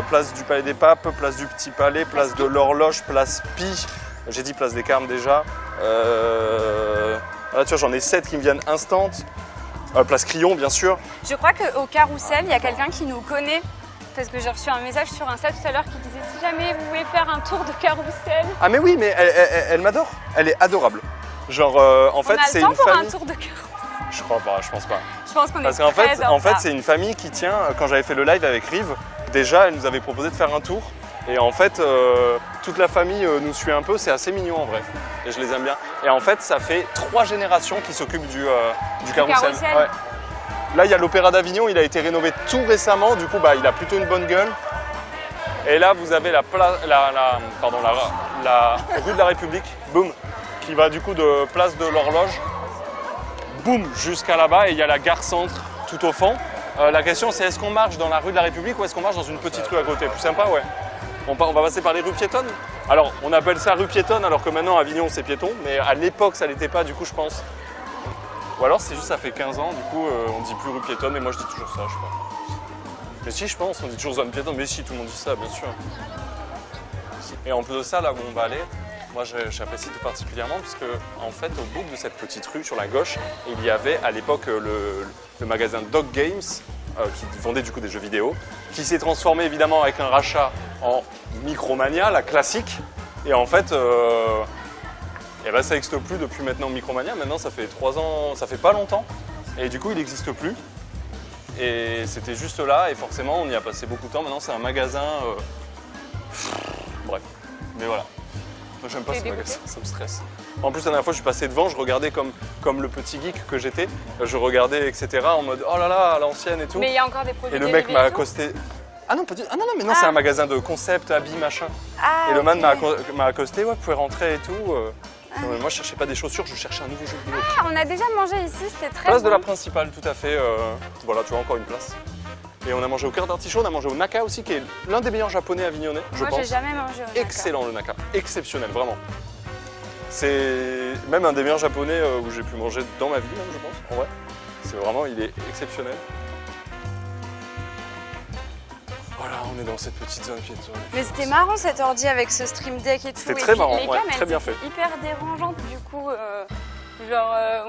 place du Palais des Papes, place du Petit Palais, place de l'Horloge, place Pi. J'ai dit place des Carmes déjà. Là, tu vois, j'en ai 7 qui me viennent instant. Place Crillon, bien sûr. Je crois qu'au Carrousel, il y a quelqu'un qui nous connaît. Parce que j'ai reçu un message sur Insta tout à l'heure qui disait si jamais vous voulez faire un tour de Carrousel. Ah, mais oui, mais elle m'adore. Elle est adorable. Genre, en fait, On a c'est le temps une pour famille. un tour de Carrousel. Je crois pas, je pense pas. Je pense qu'on est Parce qu'en très dans ça. c'est une famille qui tient. Quand j'avais fait le live avec Rive, déjà, elle nous avait proposé de faire un tour. Et en fait, toute la famille nous suit un peu. C'est assez mignon en vrai. Et je les aime bien. Et en fait, ça fait 3 générations qui s'occupent du carrousel. carrousel. Ouais. Là, il y a l'Opéra d'Avignon. Il a été rénové tout récemment. Du coup, bah, il a plutôt une bonne gueule. Et là, vous avez la rue de la République, boum, qui va du coup de place de l'Horloge, boum, jusqu'à là-bas. Et il y a la gare centre tout au fond. La question, c'est est-ce qu'on marche dans la rue de la République ou est-ce qu'on marche dans une petite rue à côté? Plus sympa, ouais. On va passer par les rues piétonnes. Alors, on appelle ça rue piétonne, alors que maintenant, à Avignon, c'est piéton. Mais à l'époque, ça l'était pas, du coup, je pense. Ou alors, c'est juste ça fait 15 ans, du coup, on dit plus rue piétonne, et moi, je dis toujours ça, je sais pas. Mais si, je pense, on dit toujours zone piétonne. Mais si, tout le monde dit ça, bien sûr. Et en plus de ça, là où on va aller, moi, j'apprécie tout particulièrement, parce que, en fait, au bout de cette petite rue, sur la gauche, il y avait, à l'époque, le magasin Dog Games, qui vendait du coup des jeux vidéo, qui s'est transformé évidemment avec un rachat en Micromania, la classique. Et en fait, ben, ça n'existe plus depuis maintenant Micromania. Maintenant, ça fait 3 ans, ça fait pas longtemps. Et du coup, il n'existe plus. Et c'était juste là, et forcément, on y a passé beaucoup de temps. Maintenant, c'est un magasin. Bref, mais voilà. Moi, j'aime pas T'es ce dégoûté? magasin, ça me stresse. En plus, la dernière fois, je suis passé devant, je regardais comme le petit geek que j'étais. Je regardais, etc., en mode oh là là, à l'ancienne et tout. Mais il y a encore des produits Et le mec dérivés m'a et tout. accosté. Ah non, ah non, mais non, Ah. c'est un magasin de concept, habits, machin. Ah, Et le man ok. m'a accosté, ouais, vous pouvez rentrer et tout. Non, mais moi, je cherchais pas des chaussures, je cherchais un nouveau jeu vidéo. Ah, on a déjà mangé ici, c'était très Place bon. de la Principale, tout à fait. Voilà, tu vois, encore une place. Et on a mangé au cœur d'artichaut, on a mangé au Naka aussi, qui est l'un des meilleurs japonais avignonnais, je Moi, j'ai pense. jamais mangé au Naka. Excellent le Naka, exceptionnel, vraiment. C'est même un des meilleurs japonais où j'ai pu manger dans ma vie, même, je pense, en vrai. C'est vraiment, il est exceptionnel. Voilà, on est dans cette petite zone piétonne. Mais c'était marrant cet ordi avec ce stream deck et tout. C'était Et très puis, marrant, les ouais, cams, très elles bien étaient fait. hyper dérangeantes du coup.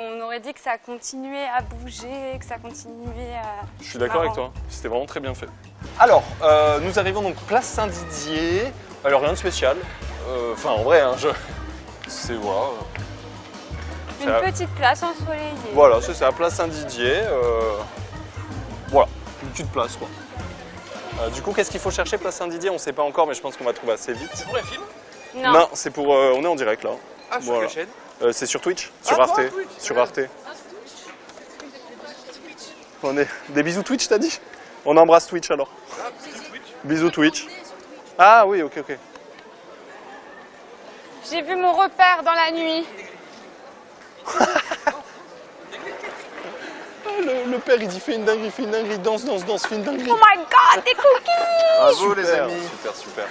On aurait dit que ça continuait à bouger, que ça continuait à... Je suis d'accord avec Marrant. toi, c'était vraiment très bien fait. Alors, nous arrivons donc place Saint-Didier. Alors rien de spécial. Enfin, en vrai, hein, c'est voilà. Une petite place ensoleillée. Voilà, c'est ça, place Saint-Didier. Voilà, tu te places quoi. Du coup, qu'est-ce qu'il faut chercher place Saint-Didier? On sait pas encore, mais je pense qu'on va trouver assez vite. C'est pour les films? Non. C'est pour. On est en direct là. Ah, sur Voilà. quelle chaîne? C'est sur Twitch, sur Ah, Arte. toi, Twitch, Sur ouais. Arte. On est... Des bisous Twitch, t'as dit? On embrasse Twitch alors. Ah, c'est Twitch. Bisous Twitch. Ah oui, ok. J'ai vu mon repère dans la nuit. Le père il dit fais une dinguerie, danse, fais une dinguerie. Oh my god, des cookies! Bravo les amis. Super.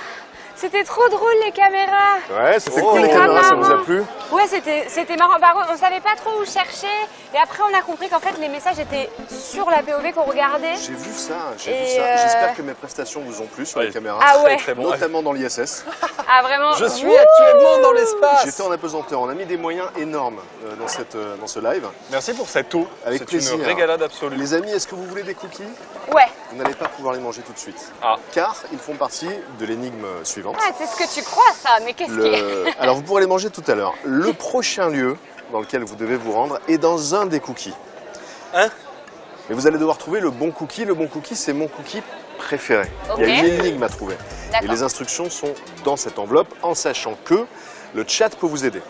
C'était trop drôle les caméras. Ouais, c'était Oh, cool les c'est caméras, ça vous a marrant. plu? Ouais, c'était marrant. Par contre, on savait pas trop où chercher. Et après, on a compris qu'en fait, les messages étaient sur la POV qu'on regardait. J'ai vu ça, Et J'espère que mes prestations vous ont plu sur les Ouais. caméras. Ah ouais. Très bon. Notamment dans l'ISS. Ah, vraiment. Je suis actuellement dans l'espace. J'étais en apesanteur, on a mis des moyens énormes dans ce live. Merci pour cette eau. Avec C'est plaisir. une régalade absolue. Les amis, est-ce que vous voulez des cookies? Ouais. Vous n'allez pas pouvoir les manger tout de suite. Ah. Car ils font partie de l'énigme suivante. Ah, c'est ce que tu crois, ça. Mais qu'est-ce qui est... Alors vous pourrez les manger tout à l'heure. Le prochain lieu dans lequel vous devez vous rendre est dans un des cookies. Hein? Mais vous allez devoir trouver le bon cookie. Le bon cookie, c'est mon cookie préféré. Il y a Ok. une énigme à trouver. Et D'accord. les instructions sont dans cette enveloppe, en sachant que le chat peut vous aider.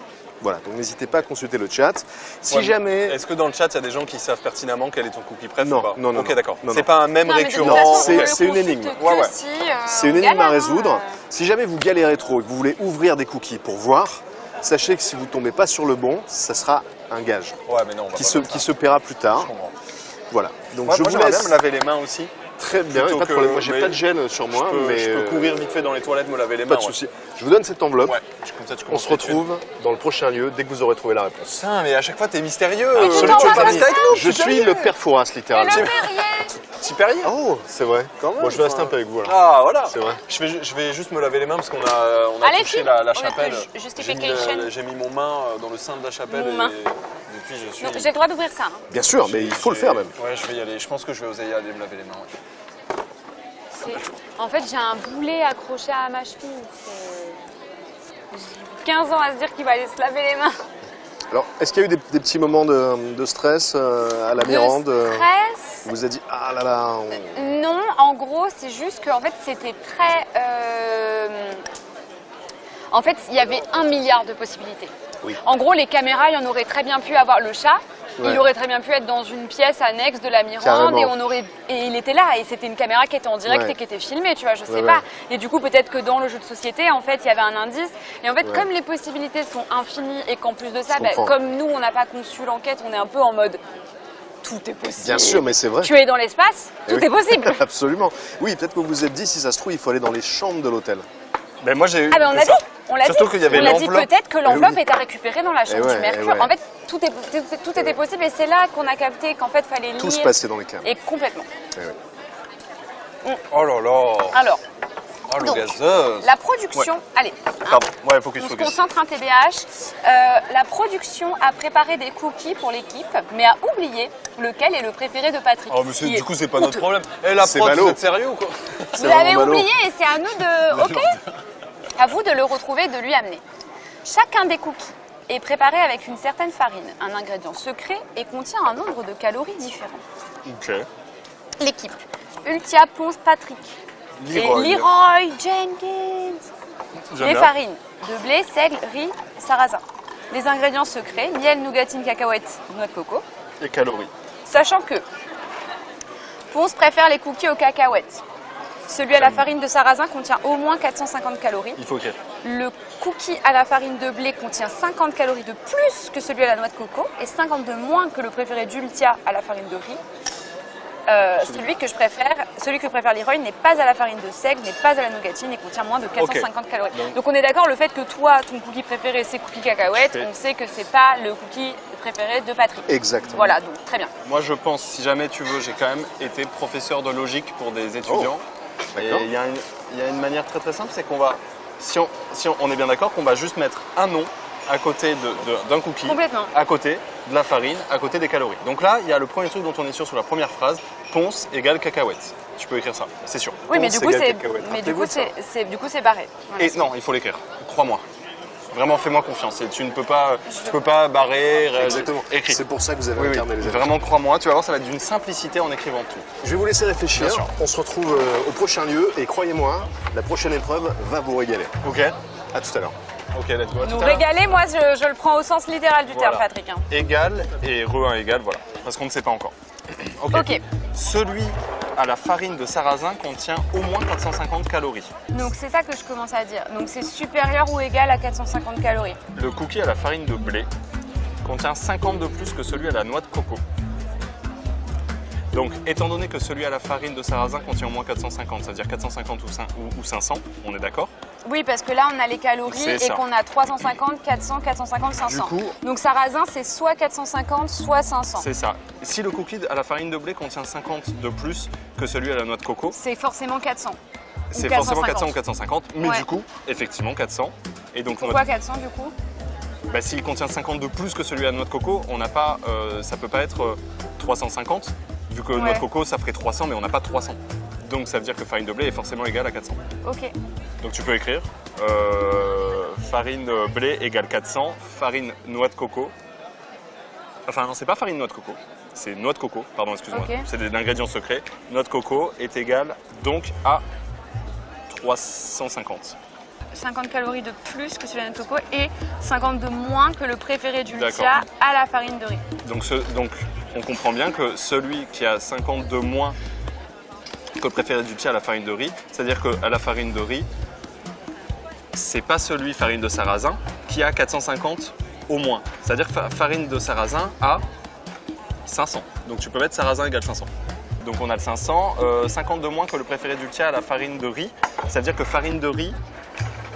Voilà, donc n'hésitez pas à consulter le chat. Si Ouais, jamais... Est-ce que dans le chat, il y a des gens qui savent pertinemment quel est ton cookie préf Non, ou pas? non. Ok, d'accord. Non, C'est non. pas un même Non, mais de toute récurrent. façon, c'est- on le c'est une consulte énigme. que Ouais. si, C'est on une énigme à galère, résoudre. hein. Si jamais vous galérez trop et que vous voulez ouvrir des cookies pour voir, sachez que si vous ne tombez pas sur le bon, ça sera un gage Ouais, mais non, on va qui pas se, faire ça. qui se paiera plus Je tard. comprends. Voilà, donc Moi, je vous j'aimerais laisse. bien me laver les mains aussi. Très bien, plutôt pas de que- problème. Moi, j'ai mais pas de gêne sur moi, mais je peux courir vite fait dans les toilettes, me laver les mains. pas de ouais. souci. Je vous donne cette enveloppe. Ouais, comme ça, tu On commences se les tuer. retrouve dans le prochain lieu dès que vous aurez trouvé la réponse. Putain, mais à chaque fois, t'es mystérieux. Mais tu Celui t'en qui est vas pas comme rester ça avec nous, je suis le père Fouras, Et littéralement. le Perrier. Petit Perrier. Oh, c'est vrai. Quand même, Moi, je vais rester enfin. un peu avec vous alors. Ah, voilà. C'est vrai. Je vais juste me laver les mains parce qu'on a Allez, touché file. la On est chapelle. plus justification. J'ai mis mon main dans le sein de la chapelle Mon et main. depuis je suis... Donc, j'ai le droit d'ouvrir ça. Hein. Bien sûr, mais il faut le faire même. Ouais, je vais y aller. Je pense que je vais oser y aller me laver les mains. ouais. En fait, j'ai un boulet accroché à ma cheville. J'ai eu 15 ans à se dire qu'il va aller se laver les mains. Alors, est-ce qu'il y a eu des petits moments de stress à la Mirande Stress. On vous a dit, ah là là, Non, en gros, c'est juste qu'en fait, c'était très... En fait, il y avait 1 milliard de possibilités. Oui. En gros, les caméras, il y en aurait très bien pu avoir le chat. Ouais. Il aurait très bien pu être dans une pièce annexe de la Mirande Carrément. et il était là et c'était une caméra qui était en direct Ouais. et qui était filmée, tu vois, je sais Ouais, pas. ouais. Et du coup, peut-être que dans le jeu de société, en fait, il y avait un indice. Et en fait, Ouais. comme les possibilités sont infinies et qu'en plus de ça, Je comprends. comme nous, on n'a pas conçu l'enquête, on est un peu en mode tout est possible. bien sûr, mais c'est vrai. Tu es dans l'espace, Eh tout oui. est possible. Absolument. Oui, peut-être que vous vous êtes dit, si ça se trouve, il faut aller dans les chambres de l'hôtel. Ben moi j'ai eu. Ah ben on l'a c'est dit, ça. on l'a dit. Surtout qu'il y avait On l'a dit l'enveloppe. peut-être que l'enveloppe oui. est à récupérer dans la chambre ouais, du Mercure. ouais. En fait, tout était possible et c'est là qu'on a capté qu'en fait, fallait lire. Tout se passait dans les caméras. Et complètement. Eh oui. Oh là là. Alors, Oh le donc, gazeuse. la production, allez, Pardon. Ouais, focus, on se focus. concentre un TBH. La production a préparé des cookies pour l'équipe, mais a oublié lequel est le préféré de Patrick. Oh mais c'est- qui du est coup c'est pas notre coûteux. problème. Eh la C'est prod, ballot. vous êtes sérieux ou quoi? Vous l'avez vraiment ballot. oublié et c'est à nous de... Ok. À vous de le retrouver et de lui amener. Chacun des cookies est préparé avec une certaine farine, un ingrédient secret et contient un nombre de calories différents. Ok. L'équipe Ultia, Ponce, Patrick Leroy. et Leroy Jenkins. J'aime Les bien. farines de blé, seigle, riz, sarrasin. Les ingrédients secrets, miel, nougatine, cacahuètes, noix de coco. Les calories. Sachant que Ponce préfère les cookies aux cacahuètes. Celui à la farine de sarrasin contient au moins 450 calories. Il faut écrire. Le cookie à la farine de blé contient 50 calories de plus que celui à la noix de coco et 50 de moins que le préféré d'Ultia à la farine de riz. Celui que préfère Leroy n'est pas à la farine de seigle, n'est pas à la nougatine et contient moins de 450 calories. Donc on est d'accord, le fait que toi, ton cookie préféré c'est cookie cacahuète, Ok. on sait que c'est pas le cookie préféré de Patrick. Exactement. Voilà, donc très bien. Moi je pense, si jamais tu veux, j'ai quand même été professeur de logique pour des étudiants. Et D'accord. il y a une manière très très simple, c'est qu'on va, si on est bien d'accord, qu'on va juste mettre un nom à côté d'un cookie, Complètement. à côté de la farine, à côté des calories. Donc là, il y a le premier truc dont on est sûr sur la première phrase, ponce égale cacahuète. Tu peux écrire ça, c'est sûr. Oui, mais Ponce du coup égale c'est cacahuète. mais du coup Rappelez-vous de ça. c'est barré. Voilà. Et non, il faut l'écrire, crois-moi. Vraiment, fais-moi confiance. Et tu ne peux pas barrer, Exactement. écrire. C'est pour ça que vous avez Oui, incarné les amis. vraiment, crois-moi, tu vas voir, ça va être d'une simplicité en écrivant tout. Je vais vous laisser réfléchir. Bien sûr. On se retrouve au prochain lieu et croyez-moi, la prochaine épreuve va vous régaler. Ok. À tout à l'heure. Ok, let's go. À tout Nous à l'heure. régaler, moi je le prends au sens littéral du Voilà. terme, Patrick. Hein. Égal et re1 égal, voilà. Parce qu'on ne sait pas encore. Ok. Celui à la farine de sarrasin contient au moins 450 calories. Donc c'est ça que je commence à dire. Donc c'est supérieur ou égal à 450 calories. Le cookie à la farine de blé contient 50 de plus que celui à la noix de coco. Donc, étant donné que celui à la farine de sarrasin contient au moins 450, ça veut dire 450 ou 500, on est d'accord? Oui, parce que là on a les calories C'est et ça. qu'on a 350, 400, 450, 500. Du coup- Donc sarrasin c'est soit 450, soit 500. C'est ça. Si le cookie à la farine de blé contient 50 de plus que celui à la noix de coco, C'est forcément 400. c'est 450. forcément 400 ou 450, mais Ouais. du coup, effectivement 400. Et donc, Pourquoi 400 du coup? bah, s'il contient 50 de plus que celui à la noix de coco, on n'a pas, ça peut pas être 350, vu que noix de coco ça ferait 300, mais on n'a pas 300. Donc ça veut dire que farine de blé est forcément égale à 400. Ok. Donc tu peux écrire farine blé égale 400, farine noix de coco. Enfin non, c'est pas farine noix de coco, c'est noix de coco, pardon, excuse-moi. Ok. C'est l'ingrédient secret. Noix de coco est égale donc à 350. 50 calories de plus que celui de coco et 50 de moins que le préféré du D'accord. Lucia à la farine de riz. Donc on comprend bien que celui qui a 50 de moins que le préféré du Lucia à la farine de riz, c'est-à-dire qu'à la farine de riz, c'est pas celui farine de sarrasin qui a 450 au moins. C'est-à-dire que farine de sarrasin a 500. Donc tu peux mettre sarrasin égale 500. Donc on a le 500, 50 de moins que le préféré du Lucia à la farine de riz, ça veut dire que farine de riz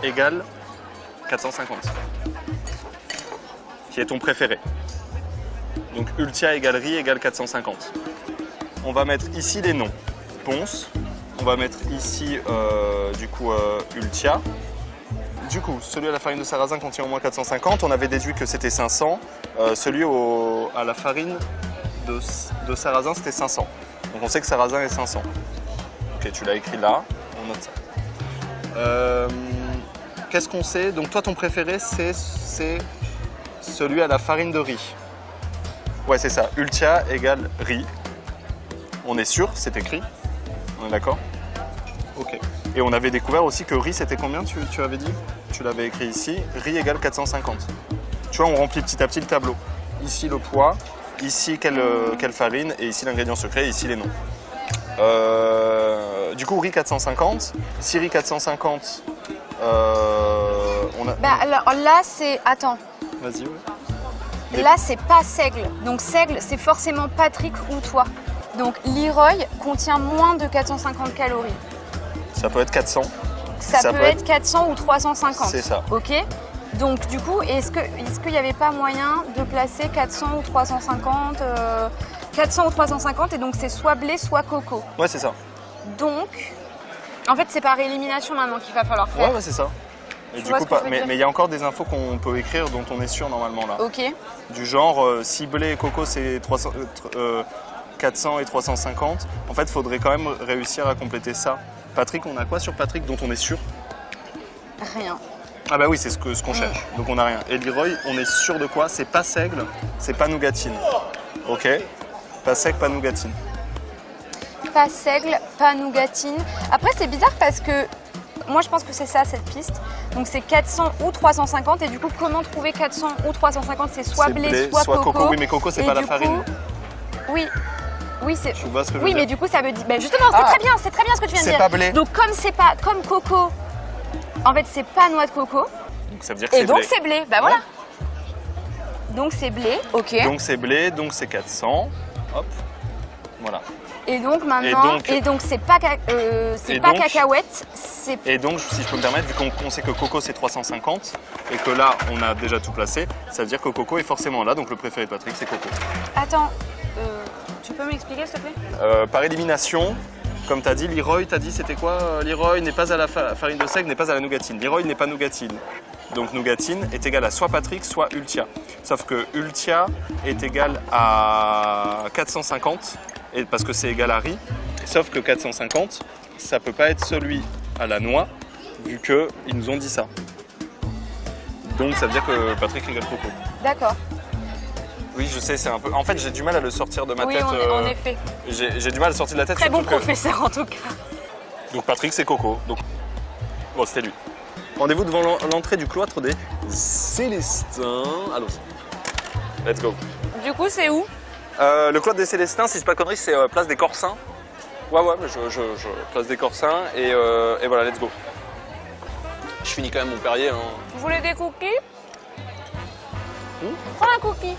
égale 450, qui est ton préféré. Donc Ultia égale riz égale 450. On va mettre ici les noms. Ponce, on va mettre ici du coup Ultia. Du coup, celui à la farine de sarrasin contient au moins 450, on avait déduit que c'était 500. Celui à la farine de sarrasin c'était 500. Donc on sait que sarrasin est 500. Ok, tu l'as écrit là, on note ça. Qu'est-ce qu'on sait? Donc toi ton préféré c'est celui à la farine de riz. Ouais c'est ça, Ultia égale riz. On est sûr, c'est écrit. On est d'accord? Ok. Et on avait découvert aussi que riz c'était combien tu avais dit? Tu l'avais écrit ici, riz égale 450. Tu vois, on remplit petit à petit le tableau. Ici le poids, ici quelle farine, et ici l'ingrédient secret, et ici les noms. Du coup, riz 450. Ici, riz 450. On a... Bah alors là c'est... Attends. Vas-y, ouais. Mais- Là c'est pas Seigle. Donc Seigle c'est forcément Patrick ou toi. Donc Leroy contient moins de 450 calories. Ça peut être 400. Ça peut être 400 ou 350. C'est ça. Ok. Donc du coup, est-ce qu'il n'y avait pas moyen de placer 400 ou 350 400 ou 350 et donc c'est soit blé, soit coco. Ouais, c'est ça. Donc, en fait, c'est par élimination maintenant qu'il va falloir faire. Ouais, c'est ça. Et Tu du vois coup, ce que je veux dire mais il y a encore des infos qu'on peut écrire dont on est sûr normalement là. Ok. Du genre, si blé et coco c'est 400 et 350, en fait, il faudrait quand même réussir à compléter ça. Patrick, on a quoi sur Patrick dont on est sûr? Rien. Ah bah oui, c'est ce qu'on cherche, donc on n'a rien. Et Leroy, on est sûr de quoi? C'est pas seigle, c'est pas nougatine. Ok? Pas seigle, pas nougatine. Pas Seigle, pas nougatine. Après, c'est bizarre parce que moi, je pense que c'est ça, cette piste. Donc, c'est 400 ou 350. Et du coup, comment trouver 400 ou 350? C'est soit C'est blé, soit coco. Oui, mais coco, c'est Et pas la du farine. coup, oui. Oui, c'est. Tu vois ce que je veux Oui, dire? mais du coup, ça veut dire. Ben justement, c'est très bien ce que tu viens de C'est dire. pas blé. Donc, comme c'est pas comme coco, en fait, c'est pas noix de coco. Donc ça veut dire que Et c'est donc, blé. c'est blé. Bah voilà. Donc, c'est blé, ok. Donc c'est blé, donc c'est 400. Hop. Voilà. Et donc, maintenant. Et donc, c'est pas, et pas donc- cacahuète, c'est. Et donc, si je peux me permettre, vu qu'on sait que coco c'est 350 et que là on a déjà tout placé, ça veut dire que coco est forcément là, donc le préféré de Patrick c'est coco. Attends, tu peux m'expliquer s'il te plaît? Par élimination, comme tu as dit, Leroy, t'as dit c'était quoi? Leroy n'est pas à la farine de seigle, n'est pas à la nougatine. Leroy n'est pas nougatine. Donc nougatine est égal à soit Patrick, soit Ultia. Sauf que Ultia est égal à 450, et parce que c'est égal à riz. Sauf que 450, ça peut pas être celui à la noix, vu qu'ils nous ont dit ça. Donc ça veut dire que Patrick régale Coco. D'accord. Oui, je sais, c'est un peu. En fait, j'ai du mal à le sortir de ma Oui, tête. en effet. J'ai du mal à le sortir de la tête. Très bon surtout que- professeur en tout cas. Donc Patrick, c'est Coco. Donc bon, c'était lui. Rendez-vous devant l'entrée du cloître des Célestins. Allons-y. Let's go. Du coup, c'est où? Le cloître des Célestins, si je dis pas de conneries, c'est place des Corsins. Ouais, mais place des Corsins et voilà, let's go. Je finis quand même mon Perrier. Hein. Vous voulez des cookies? Prends un cookie.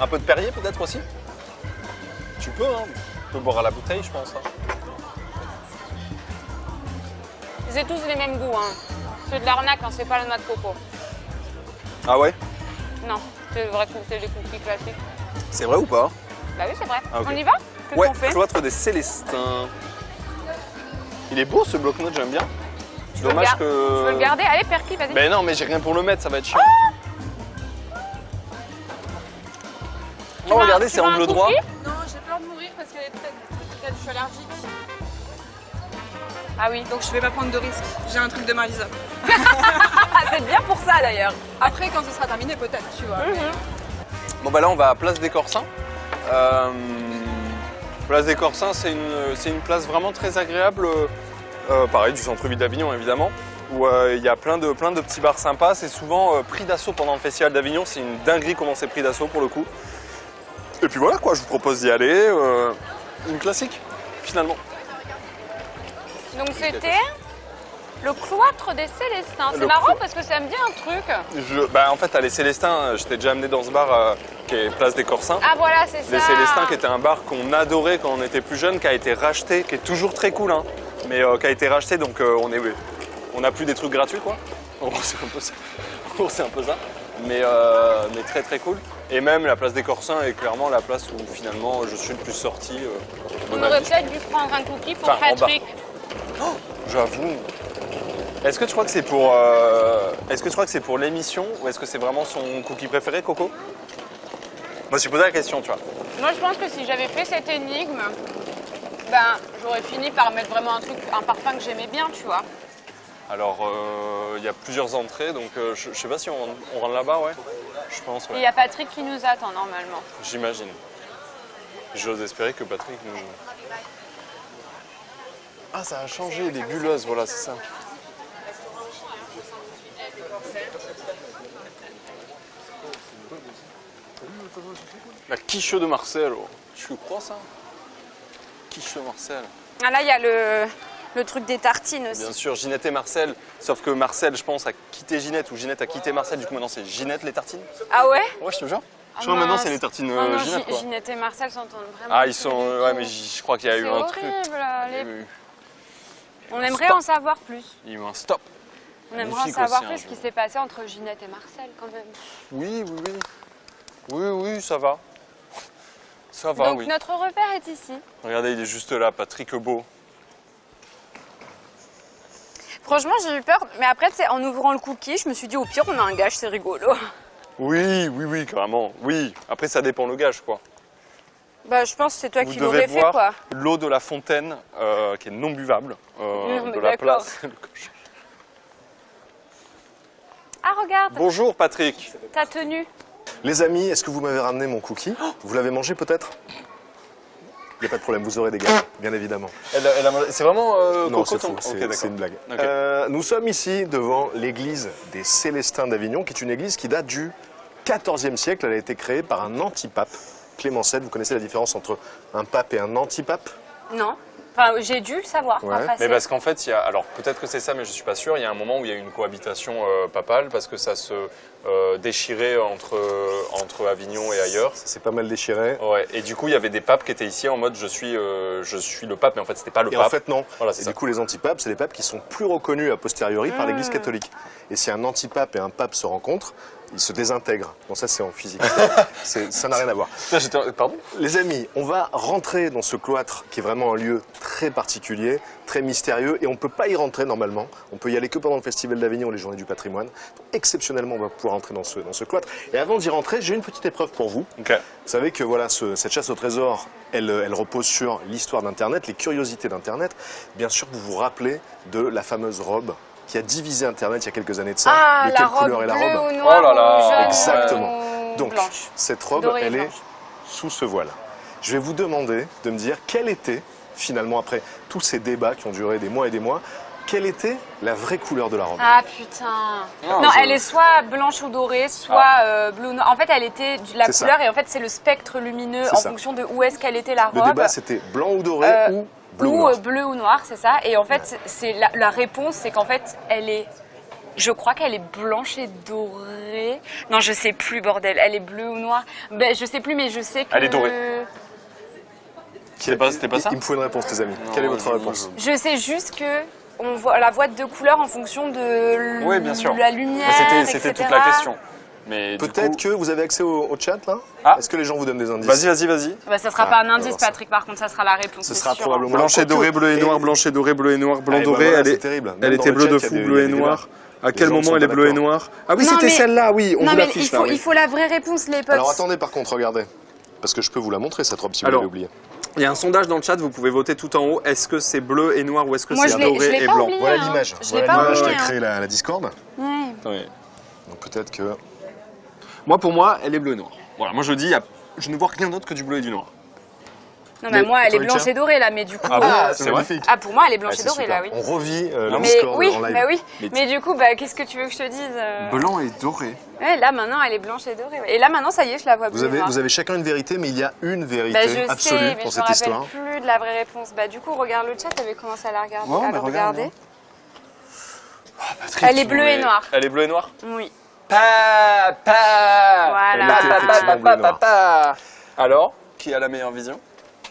Un peu de Perrier peut-être aussi. Tu peux, hein. Tu peux boire à la bouteille, je pense. Hein. Ils ont tous les mêmes goûts. Hein. C'est de l'arnaque, hein, c'est pas la noix de coco. Ah ouais? Non, c'est vrai que c'est les cookies classiques. C'est vrai ou pas? Bah oui, c'est vrai. Ah, ok. On y va? Qu'est-ce Ouais, qu'on fait? cloître des Célestins. Il est beau ce bloc-notes, j'aime bien. C'est Tu veux dommage le que. Tu veux le garder? Allez, Perky, vas-y. Mais non, mais j'ai rien pour le mettre, ça va être chiant. Tu Oh, veux regardez, un- c'est tu veux un angle droit. cookie? Non, j'ai peur de mourir parce que peut-être je suis allergique. Ah oui. Donc je vais pas prendre de risques. J'ai un truc de Marisa. Ah, c'est bien pour ça d'ailleurs. Après, quand ce sera terminé, peut-être, tu vois. Bon, bah là, on va à Place des Corsins. Place des Corsins, c'est une place vraiment très agréable. Pareil, du centre-ville d'Avignon, évidemment. Où il y a plein de petits bars sympas. C'est souvent pris d'assaut pendant le festival d'Avignon. C'est une dinguerie comment c'est pris d'assaut pour le coup. Et puis voilà quoi, je vous propose d'y aller. Une classique, finalement. Donc c'était le cloître des Célestins. C'est Le marrant clo- parce que ça me dit un truc. Bah, en fait, à les Célestins, je t'ai déjà amené dans ce bar qui est Place des Corsins. Ah voilà, c'est ça. Les Célestins, qui était un bar qu'on adorait quand on était plus jeune, qui a été racheté, qui est toujours très cool, hein, mais qui a été racheté, donc on n'a plus des trucs gratuits, quoi. En gros, c'est un peu ça. En gros, c'est un peu ça. Mais très très cool. Et même la place des Corsins est clairement la place où finalement je suis le plus sorti. De On ma aurait vie. peut-être dû prendre un cookie pour Enfin, en bas. Patrick. J'avoue. Est-ce que tu crois que c'est pour l'émission ou est-ce que c'est vraiment son cookie préféré, Coco? Moi, j'ai posé la question, tu vois. Moi, je pense que si j'avais fait cette énigme, ben, j'aurais fini par mettre vraiment un parfum que j'aimais bien, tu vois. Alors, il y a plusieurs entrées, donc je sais pas si on rentre là-bas, ouais. Je pense, Et il ouais. y a Patrick qui nous attend normalement. J'imagine. J'ose espérer que Patrick nous... Ah, ça a changé, les bulleuses, voilà, c'est ça. La quiche de Marcel, oh. Tu crois ça? Quiche de Marcel. Ah là, il y a le truc des tartines aussi. Bien sûr, Ginette et Marcel, sauf que Marcel, je pense, a quitté Ginette ou Ginette a quitté Marcel, du coup maintenant c'est Ginette les tartines. Ah ouais? Ouais, je te jure. Ah Je crois que maintenant mince. c'est les tartines Oh non, Ginette, quoi. Ginette et Marcel s'entendent vraiment. Ah, ils plus sont... du Ouais, tout. mais je crois qu'il y a eu C'est un truc. horrible. Il y a eu- On aimerait Stop. en savoir plus. Il y a eu un stop. On aimerait en Magnifique savoir aussi, plus hein, ce qui s'est passé entre Ginette et Marcel quand même. Oui, oui, oui. Oui, oui, ça va. Ça va, Donc oui. notre repère est ici. Regardez, il est juste là, Patrick Beau. Franchement, j'ai eu peur, mais après, tu sais, en ouvrant le cookie, je me suis dit au pire, on a un gage, c'est rigolo. Oui, oui, oui, carrément. Oui, après ça dépend le gage, quoi. Bah, je pense que c'est toi Vous qui devez l'aurais fait, boire quoi. l'eau de la fontaine, qui est non buvable, mais de la d'accord. place. Ah, regarde, Bonjour, Patrick. ta tenue. Les amis, est-ce que vous m'avez ramené mon cookie? Vous l'avez mangé peut-être? Il n'y a pas de problème, vous aurez des gars, bien évidemment. C'est vraiment Non, Coco, c'est faux, Ok, c'est d'accord. une blague. Ok. Nous sommes ici devant l'église des Célestins d'Avignon, qui est une église qui date du XIVe siècle. Elle a été créée par un antipape, Clément VII. Vous connaissez la différence entre un pape et un antipape? Non. Enfin, j'ai dû le savoir. Ouais. Après, Mais parce qu'en fait, il y a, alors peut-être que c'est ça, mais je suis pas sûr. Il y a un moment où il y a eu une cohabitation papale parce que ça se déchirait entre Avignon et ailleurs. Ça s'est pas mal déchiré. Ouais. Et du coup, il y avait des papes qui étaient ici en mode je suis le pape, mais en fait, c'était pas le Et pape. en fait, non. Voilà, c'est Et ça. du coup, les antipapes, c'est les papes qui sont plus reconnus a posteriori par l'Église catholique. Et si un antipape et un pape se rencontrent, ils se désintègrent. Bon, ça, c'est en physique. Ça n'a rien à voir. Pardon. Les amis, on va rentrer dans ce cloître qui est vraiment un lieu très particulier, très mystérieux, et on ne peut pas y rentrer normalement. On peut y aller que pendant le Festival d'Avignon, les Journées du Patrimoine. Exceptionnellement, on va pouvoir entrer dans ce cloître. Et avant d'y rentrer, j'ai une petite épreuve pour vous. Ok. Vous savez que voilà, cette chasse au trésor, elle repose sur l'histoire d'Internet, les curiosités d'Internet. Bien sûr, vous vous rappelez de la fameuse robe qui a divisé Internet il y a quelques années de ça. Ah, Lequel la robe couleur est la bleue robe ou noire Oh là là. ou jaune Exactement. ou Donc, blanche. cette robe, Dorée et elle est blanche. sous ce voile. Je vais vous demander de me dire quelle était, finalement, après tous ces débats qui ont duré des mois et des mois, quelle était la vraie couleur de la robe. Ah putain. Non, Non, je- elle est soit blanche ou dorée, soit bleu ou noir. En fait, elle était de la C'est ça. couleur et en fait, c'est le spectre lumineux C'est en ça. fonction de où est-ce qu'elle était la Le robe. débat, c'était blanc ou doré ou bleu ou Ou noir. bleu ou noir, c'est ça. Et en fait, c'est la réponse, c'est qu'en fait, elle est. Je crois qu'elle est blanche et dorée. Non, je sais plus, bordel. Elle est bleue ou noire. Ben, je sais plus, mais je sais que. Elle est dorée. C'était pas ça? Il me faut une réponse, les amis. Quelle est votre réponse? Je sais juste que on voit la voit de couleur en fonction de Oui, bien sûr. la lumière. C'était toute etc. la question. Mais du Peut-être coup- que vous avez accès au chat, là. Ah. Est-ce que les gens vous donnent des indices? Vas-y. Bah, ça sera Ah, pas un on va indice, voir ça. Patrick. Par contre, ça sera la réponse. Ce c'est sera sûr. probablement... Blanche et doré, bleu et noir, blanche et doré, bleu et noir, blanc Ah, et ben doré. voilà, Elle c'est est- terrible. Même Elle dans était le bleue chat, de il y a fou, des- bleu il y et a des noir. À Les quel gens moment sont elle est pas bleue et d'accord. noire? Ah oui, Non, c'était mais- celle-là, oui. On Non, vous mais l'affiche là. oui. il faut la vraie réponse, les potes. Alors attendez, par contre, regardez. Parce que je peux vous la montrer, cette robe, si vous Alors, l'avez oubliée. Il y a un sondage dans le chat, vous pouvez voter tout en haut. Est-ce que c'est bleu et noir ou est-ce que Moi, c'est je l'ai doré et pas blanc? oublié. Voilà hein. l'image. Je l'ai Voilà pas l'image oublié. qui a hein. créé la Discord. Ouais. Oui. Donc peut-être que... Moi, pour moi, elle est bleue et noire. Voilà, moi je dis, je ne vois rien d'autre que du bleu et du noir. Non, mais moi, elle est toi, blanche Lucas et dorée, là, mais du coup. Ah bon Ah, C'est c'est vrai magnifique. Ah, pour moi, elle est blanche Ah, et c'est dorée, super. là, oui. On revit le Mais Discord oui, en live. bah oui. Mais- Mais du coup, bah, qu'est-ce que tu veux que je te dise Blanc et doré. Ouais, là, maintenant, elle est blanche et dorée. ouais. Et là, maintenant, ça y est, je la vois Vous bleue et avez, noire. vous avez chacun une vérité, mais il y a une vérité Bah, je absolue sais, mais pour je me cette rappelle histoire. plus de la vraie réponse. Bah, du coup, regarde le chat, t'avais commencé à la regarder. Ouais, à bah, le regarde, regarder. hein. Elle est bleue et noire. Elle est bleue et noire? Oui. Voilà. Elle était effectivement bleue et noire. Alors, qui a la meilleure vision?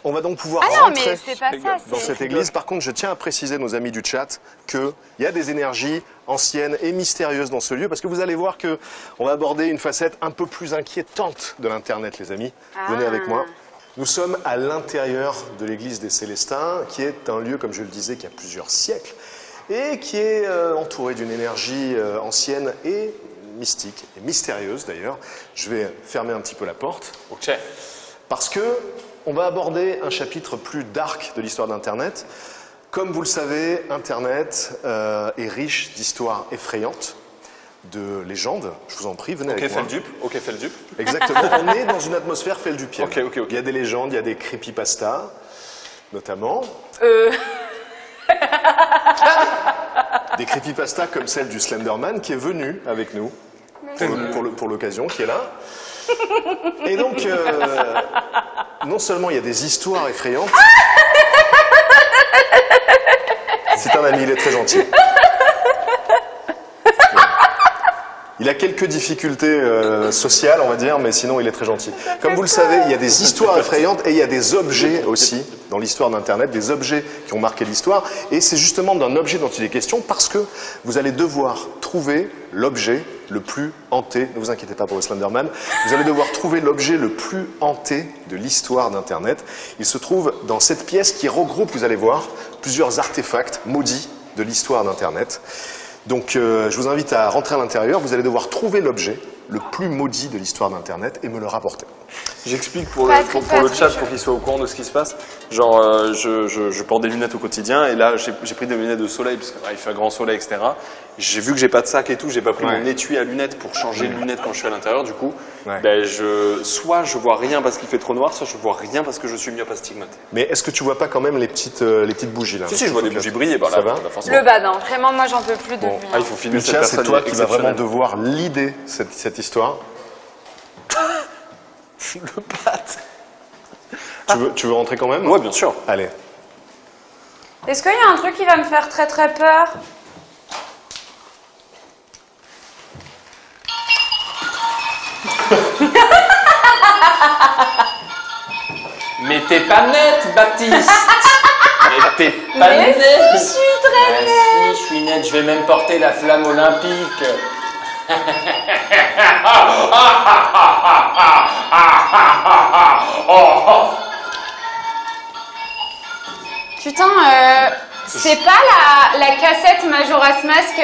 On va donc pouvoir Ah non, rentrer mais c'est pas ça. dans c'est- cette église. Par contre, je tiens à préciser, nos amis du chat, qu'il y a des énergies anciennes et mystérieuses dans ce lieu, parce que vous allez voir que on va aborder une facette un peu plus inquiétante de l'Internet, les amis. Venez Ah. avec moi. Nous sommes à l'intérieur de l'église des Célestins, qui est un lieu, comme je le disais, qui a plusieurs siècles, et qui est entouré d'une énergie ancienne et mystique, et mystérieuse d'ailleurs. Je vais fermer un petit peu la porte. Ok. Parce que on va aborder un chapitre plus dark de l'histoire d'Internet. Comme vous le savez, Internet est riche d'histoires effrayantes, de légendes. Je vous en prie, venez Ok, avec fais moi. le dupe. Ok, fais le dupe. Exactement. On est dans une atmosphère fait du pied. Ok. Il y a des légendes, il y a des creepypastas, notamment. Des creepypastas comme celle du Slenderman qui est venu avec nous pour l'occasion, qui est là. Et donc, non seulement il y a des histoires effrayantes. C'est un ami, il est très gentil. Il a quelques difficultés sociales, on va dire, mais sinon il est très gentil. Comme vous le savez, il y a des histoires effrayantes et il y a des objets aussi dans l'histoire d'Internet, des objets qui ont marqué l'histoire. Et c'est justement d'un objet dont il est question parce que vous allez devoir trouver l'objet le plus hanté. Ne vous inquiétez pas pour le Slenderman. Vous allez devoir trouver l'objet le plus hanté de l'histoire d'Internet. Il se trouve dans cette pièce qui regroupe, vous allez voir, plusieurs artefacts maudits de l'histoire d'Internet. Donc je vous invite à rentrer à l'intérieur, vous allez devoir trouver l'objet le plus maudit de l'histoire d'Internet et me le rapporter. J'explique pour Patrick, le chat, pour qu'il soit au courant de ce qui se passe. Genre, je porte des lunettes au quotidien et là, j'ai pris des lunettes de soleil parce qu'il fait un grand soleil, etc. J'ai vu que j'ai pas de sac et tout, j'ai pas pris Ouais. mon étui à lunettes pour changer de lunettes quand je suis à l'intérieur. Du coup, Ouais. ben, soit je vois rien parce qu'il fait trop noir, soit je vois rien parce que je suis myope astigmaté. Mais est-ce que tu vois pas quand même les petites bougies là? Si, je vois des bougies briller, bah Ça là, va là, forcément. Le badin. Vraiment, moi, j'en peux plus de Bon. lui. Ah, hein. il faut filmer cette Lucas, c'est personne toi qui vas vraiment exceptionnelle. devoir leader cette histoire. Le pâte. Tu veux rentrer quand même? Ouais, bien sûr. Allez. Est-ce qu'il y a un truc qui va me faire très très peur? Mais t'es pas nette, Baptiste. Mais t'es pas Mais nette. si, je suis très Ah si, je suis nette, je vais même porter la flamme olympique. Putain, c'est pas la cassette Majora's Mask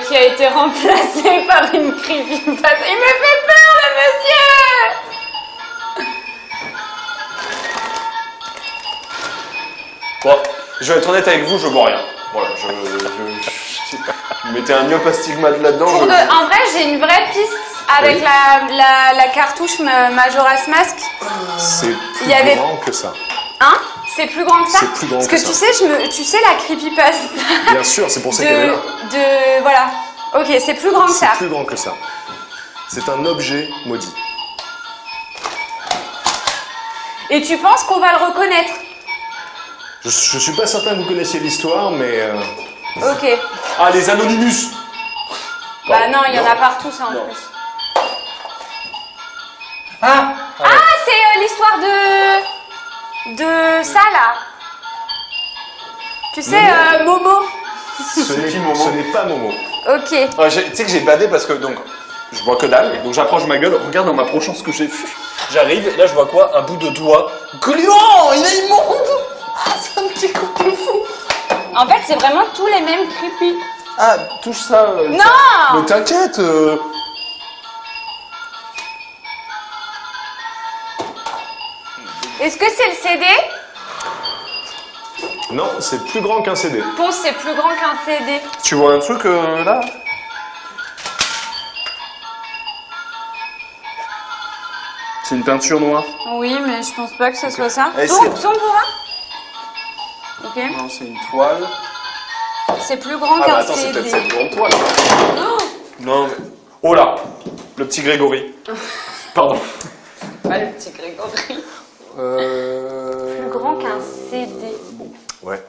qui a été remplacée par une creepypasta. Il me fait peur, le monsieur! Bon, je vais être honnête avec vous, je vois rien. Voilà, Vous mettez un myope astigmate là-dedans. En vrai, j'ai une vraie piste avec la cartouche Majora's Mask. C'est plus avait- grand que ça. Hein? C'est plus grand que ça? C'est plus grand Parce que que ça. tu sais la creepypasta Bien sûr, c'est pour ça qu'elle est là. voilà. Ok, c'est plus grand que C'est ça. plus grand que ça. C'est un objet maudit. Et tu penses qu'on va le reconnaître? Je suis pas certain que vous connaissiez l'histoire, mais Ok. Ah, les Anonymous. Bah non, il y en a partout ça en Non. plus. Ah, c'est l'histoire de ça là. Tu sais, Momo. ce n'est qui, Momo ce n'est pas Momo. Ok. Tu sais que j'ai badé parce que donc je vois que dalle, donc j'approche ma gueule, regarde en m'approchant ce que j'ai vu. J'arrive et là je vois quoi? Un bout de doigt gluant, il est immonde. Ah, c'est un petit coup de fou. En fait, c'est vraiment tous les mêmes creepy. Ah, touche ça. Non! Mais t'inquiète. Est-ce que c'est le CD? Non, c'est plus grand qu'un CD. Ponce, c'est plus grand qu'un CD. Tu vois un truc là? C'est une peinture noire. Oui, mais je pense pas que ce soit ça. Eh, Tourne c'est- pour voir. Ok. Non, c'est une toile. C'est plus grand Ah bah qu'un attends, c'est CD. peut-être cette grande toile. Non, mais... Oh là, le petit Grégory. Pardon. Ah, le petit Grégory. Plus grand qu'un CD. Ouais.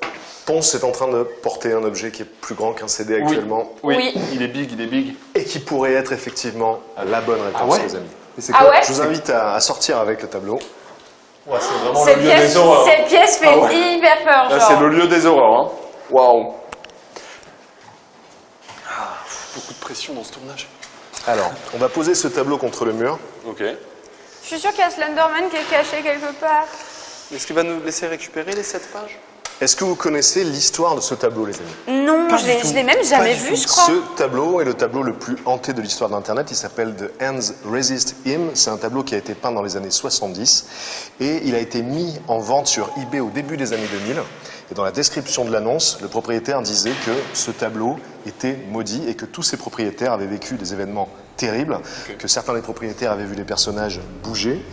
Ponce est en train de porter un objet qui est plus grand qu'un CD actuellement Oui. Il est big. et qui pourrait être effectivement la bonne réponse, Ah ouais les amis. Et c'est Ah ouais? Je vous invite à sortir avec le tableau. Ouais, c'est vraiment Cette le lieu des horreurs. pièce fait Ah ouais. hyper peur, Là, genre. c'est le lieu des horreurs. Hein. Waouh. Beaucoup de pression dans ce tournage. Alors, on va poser ce tableau contre le mur. Ok. Je suis sûre qu'il y a Slenderman qui est caché quelque part. Est-ce qu'il va nous laisser récupérer les 7 pages? Est-ce que vous connaissez l'histoire de ce tableau, les amis? Non, je l'ai même jamais vu, je crois. Ce tableau est le tableau le plus hanté de l'histoire d'Internet. Il s'appelle The Hands Resist Him. C'est un tableau qui a été peint dans les années 70 et il a été mis en vente sur eBay au début des années 2000. Et dans la description de l'annonce, le propriétaire disait que ce tableau était maudit et que tous ses propriétaires avaient vécu des événements terribles, que certains des propriétaires avaient vu les personnages bouger.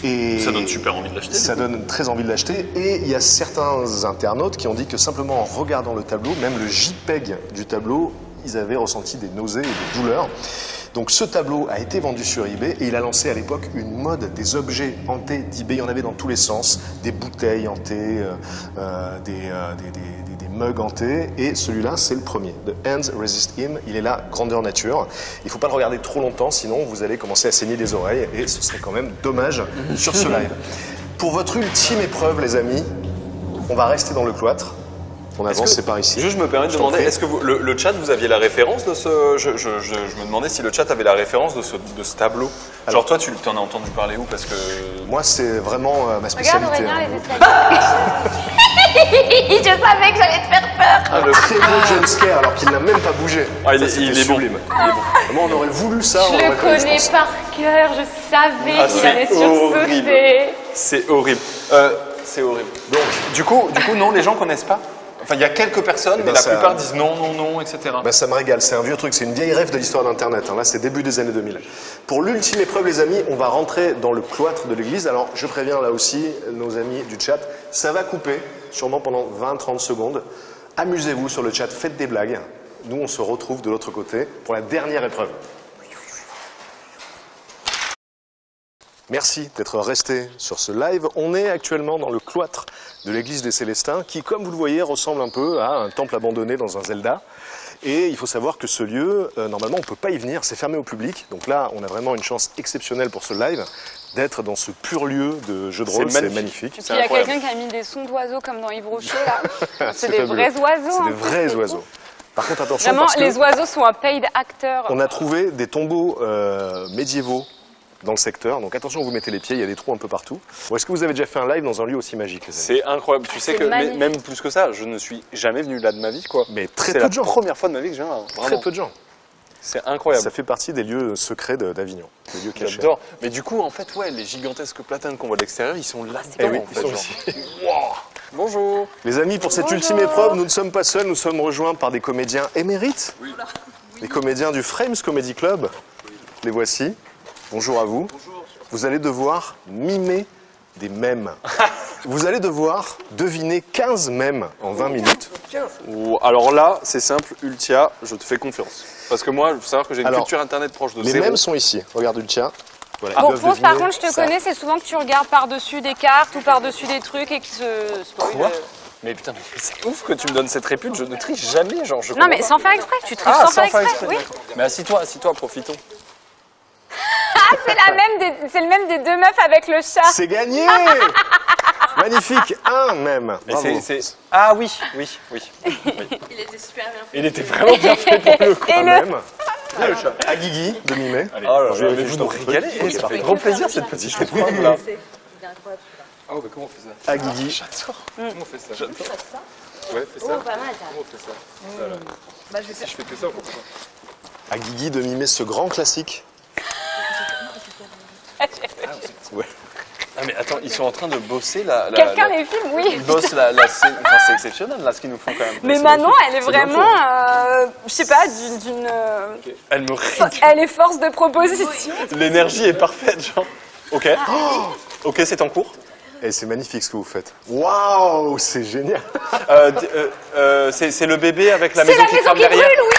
Et Ça donne super envie de l'acheter. ça donne très envie de l'acheter. Et il y a certains internautes qui ont dit que simplement en regardant le tableau, même le JPEG du tableau, ils avaient ressenti des nausées et des douleurs. Donc ce tableau a été vendu sur eBay et il a lancé à l'époque une mode des objets hantés d'eBay. Il y en avait dans tous les sens, des bouteilles hantées, des mugs hantés. Et celui-là, c'est le premier. The Hands Resist Him. Il est là, grandeur nature. Il ne faut pas le regarder trop longtemps, sinon vous allez commencer à saigner des oreilles et ce serait quand même dommage sur ce live. Pour votre ultime épreuve, les amis, on va rester dans le cloître. On avance, c'est par ici. Juste, je me permets de Je t'en demander, prie. est-ce que le chat, vous aviez la référence de ce... Je me demandais si le chat avait la référence de ce tableau. Alors- Genre toi, tu t'en as entendu parler où? Parce que... Moi, c'est vraiment ma Regarde spécialité. Aurélien, hein. les escaliers. Je savais que j'allais te faire peur. Ah, le... Très beau jumpscare alors qu'il n'a même pas bougé. Ah, il Ça, est c'était bon. sublime. Il est bon. Moi, on aurait voulu ça. Je on le aurait pas eu, connais pense. par cœur, je savais Ah, qu'il c'est allait horrible. sursauter. C'est horrible. C'est horrible. Donc, du coup, non, les gens connaissent pas. Enfin, il y a quelques personnes, Eh mais ben, la ça- plupart disent non, etc. Ben, ça me régale, c'est un vieux truc, c'est une vieille rêve de l'histoire d'Internet. Hein. Là, c'est début des années 2000. Pour l'ultime épreuve, les amis, on va rentrer dans le cloître de l'église. Alors, je préviens là aussi nos amis du chat, ça va couper, sûrement pendant 20-30 secondes. Amusez-vous sur le chat, faites des blagues. Nous, on se retrouve de l'autre côté pour la dernière épreuve. Merci d'être resté sur ce live. On est actuellement dans le cloître de l'église des Célestins qui, comme vous le voyez, ressemble un peu à un temple abandonné dans un Zelda. Et il faut savoir que ce lieu, normalement, on ne peut pas y venir, c'est fermé au public. Donc là, on a vraiment une chance exceptionnelle pour ce live d'être dans ce pur lieu de jeu de rôle. C'est magnifique. Il y a quelqu'un qui a mis des sons d'oiseaux comme dans Yves Rocher là. C'est des fabuleux. vrais oiseaux. C'est en des plus, vrais c'est oiseaux. ouf. Par contre, attention, Vraiment, parce que les oiseaux sont un paid acteur. on a trouvé des tombeaux médiévaux dans le secteur. Donc attention, vous mettez les pieds, il y a des trous un peu partout. Bon, est-ce que vous avez déjà fait un live dans un lieu aussi magique, les amis? C'est incroyable. Tu sais c'est que magnifique. même plus que ça, je ne suis jamais venu là de ma vie, quoi. Mais très C'est peu la de gens. première fois de ma vie que je viens là. Très Vraiment. peu de gens. C'est incroyable. Ça fait partie des lieux secrets d'Avignon. Des lieux cachés. J'adore. Mais du coup, en fait, ouais, les gigantesques platanes qu'on voit de l'extérieur, ils sont là. Eh oui, en ils fait, sont genre. ici. Wow. Bonjour. Les amis, pour cette ultime épreuve, nous ne sommes pas seuls, nous sommes rejoints par des comédiens émérites. Oui. Les comédiens du Frames Comedy Club. Les voici. Bonjour à vous. Bonjour. Vous allez devoir mimer des mèmes. Vous allez devoir deviner 15 mèmes en 20 minutes. Alors là, c'est simple, Ultia, je te fais confiance. Parce que moi, il faut savoir que j'ai une culture internet proche de Les zéro. mèmes sont ici. Regarde Ultia. Voilà, ils Bon, doivent Ponce, par deviner contre, je te ça. connais, c'est souvent que tu regardes par-dessus des cartes ou par-dessus des trucs et que se spoil. Quoi Mais putain, mais c'est ouf que tu me donnes cette répute, je ne triche jamais, genre je Non, mais comprends sans faire exprès, tu triches pas. sans faire exprès, oui. Mais assis-toi, profitons. Ah, c'est le même des deux meufs avec le chat. C'est gagné. Magnifique, un mème. Mais Bravo. Ah oui. Il était super bien fait. Il était vraiment bien fait pour le coup. Un mème. À Guigui de mimer. Oh là je vais là, mais vous nous régalez, Ok, ça parfait. fait grand plaisir cette petite épreuve là. Ah ouais, comment on fait ça? À Guigui. Comment on fait ça? J'adore. Ouais, fais ça. Oh, pas mal ça. Comment on fait ça? Voilà. Bah, je vais faire. Si je fais que ça, on comprend pas. À Guigui de mimer ce grand classique. Ouais. Ah mais attends, ils sont en train de bosser la... Quelqu'un les filme, oui. Ils bossent la scène, enfin c'est exceptionnel là ce qu'ils nous font quand même. Mais C'est Manon, magnifique. elle est C'est bien vraiment, fait. je sais pas, d'une. Elle me régale. Elle est force de proposition. L'énergie est parfaite genre. Ok. Ok, c'est en cours. Et c'est magnifique ce que vous faites. Waouh, c'est génial. C'est le bébé avec la C'est maison la qui maison crame qui derrière. brûle, oui.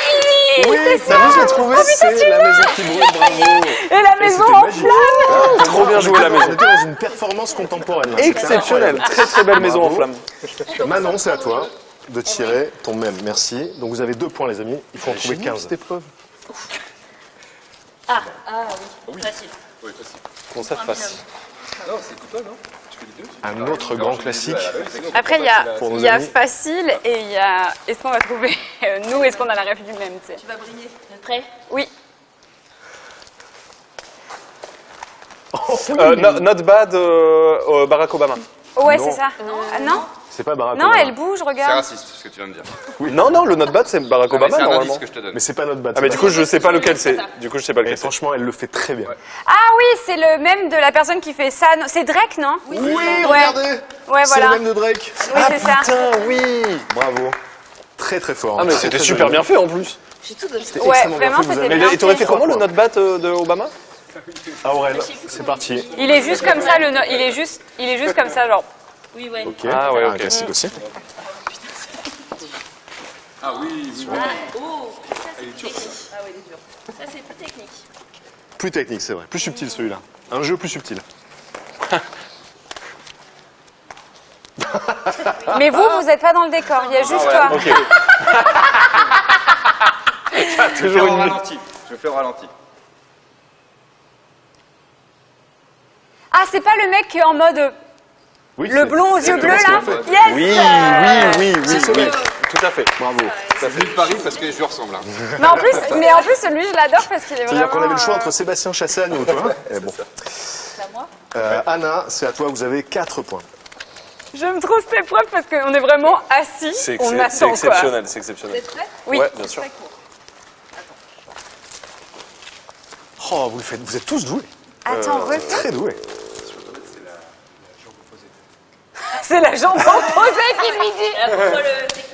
Oui, C'est t'as ça. vu, j'ai trouvé, c'est la maison qui brûle, bravo. Et la maison en flammes. Trop bien joué la On maison. était dans une performance contemporaine. là. C'était Exceptionnel, incroyable. très très belle maison en Bravo. flammes. Manon, c'est à toi de tirer ton mème. Merci. Donc vous avez 2 points, les amis. Il faut en trouver 15. Cette épreuve. Oui, facile. Oui, facile. Comment ça facile? Non, c'est tout toi, non? Tu fais les deux? Un autre grand classique. Après, Pour nos il y a amis. facile et il y a est-ce qu'on va trouver nous, est-ce qu'on a la rêve du même, tu sais. Tu vas briller. Prêt? Oui. Not bad, Barack Obama. Ouais, Non. c'est ça. Ah, non. C'est pas Barack Non, Obama. elle bouge, C'est regarde. raciste ce que tu viens de dire. Non, le not bad c'est Barack Ah, mais Obama c'est un normalement. indice que je te donne. Mais c'est pas notre batte. Ah mais du coup je sais pas lequel c'est. Du coup je sais pas Et lequel c'est. franchement, elle le fait très bien. Ah oui, c'est le même de la personne qui fait ça. Non, c'est Drake, non? Oui, Ouais. regardez. Ouais, C'est voilà. le même de Drake. Oui, c'est ça. Putain, oui. Bravo. Très très fort. Ah mais Très, c'était très super joli. bien fait en plus. C'était Ouais, extrêmement bien vraiment, fait, vous c'était avez- bien Mais t'aurais fait fait. comment le not bad de Obama? Ah, Aurel, c'est parti. Il est juste comme ça, il est juste comme ça, genre. Oui, ouais. Ok. Ah ouais, Un ok. classique aussi. Ah oui, oui. Oh, ça c'est plus technique. Ah oui, il est dur. Ça c'est plus technique. Plus technique, c'est vrai. Plus subtil celui-là. Un jeu plus subtil. Mais vous n'êtes pas dans le décor, il y a juste toi. Ok. Je vais faire au ralenti. Je vais faire au ralenti. Ah, c'est pas le mec qui est en mode Oui, le blond aux yeux bleus là? fait. Yes! Oui. Tout à fait. Bravo. Ça fait du pari parce que je lui ressemble. Hein. Mais en plus, lui, je l'adore parce qu'il est vraiment. C'est-à-dire qu'on avait le choix entre Sébastien Chassagne ou toi. Et bon. C'est à moi. Anna, c'est à toi, vous avez 4 points. J'aime trop cette épreuve parce qu'on est vraiment assis, C'est on attend quoi. exceptionnel, c'est Vous exceptionnel. êtes prêts? Oui. Ouais, bien sûr. Très court. Oh, vous le faites, vous êtes tous doués. Attends, refais. Très doués. C'est la jambe opposée qui lui dit. Alors, pour toi, le technique.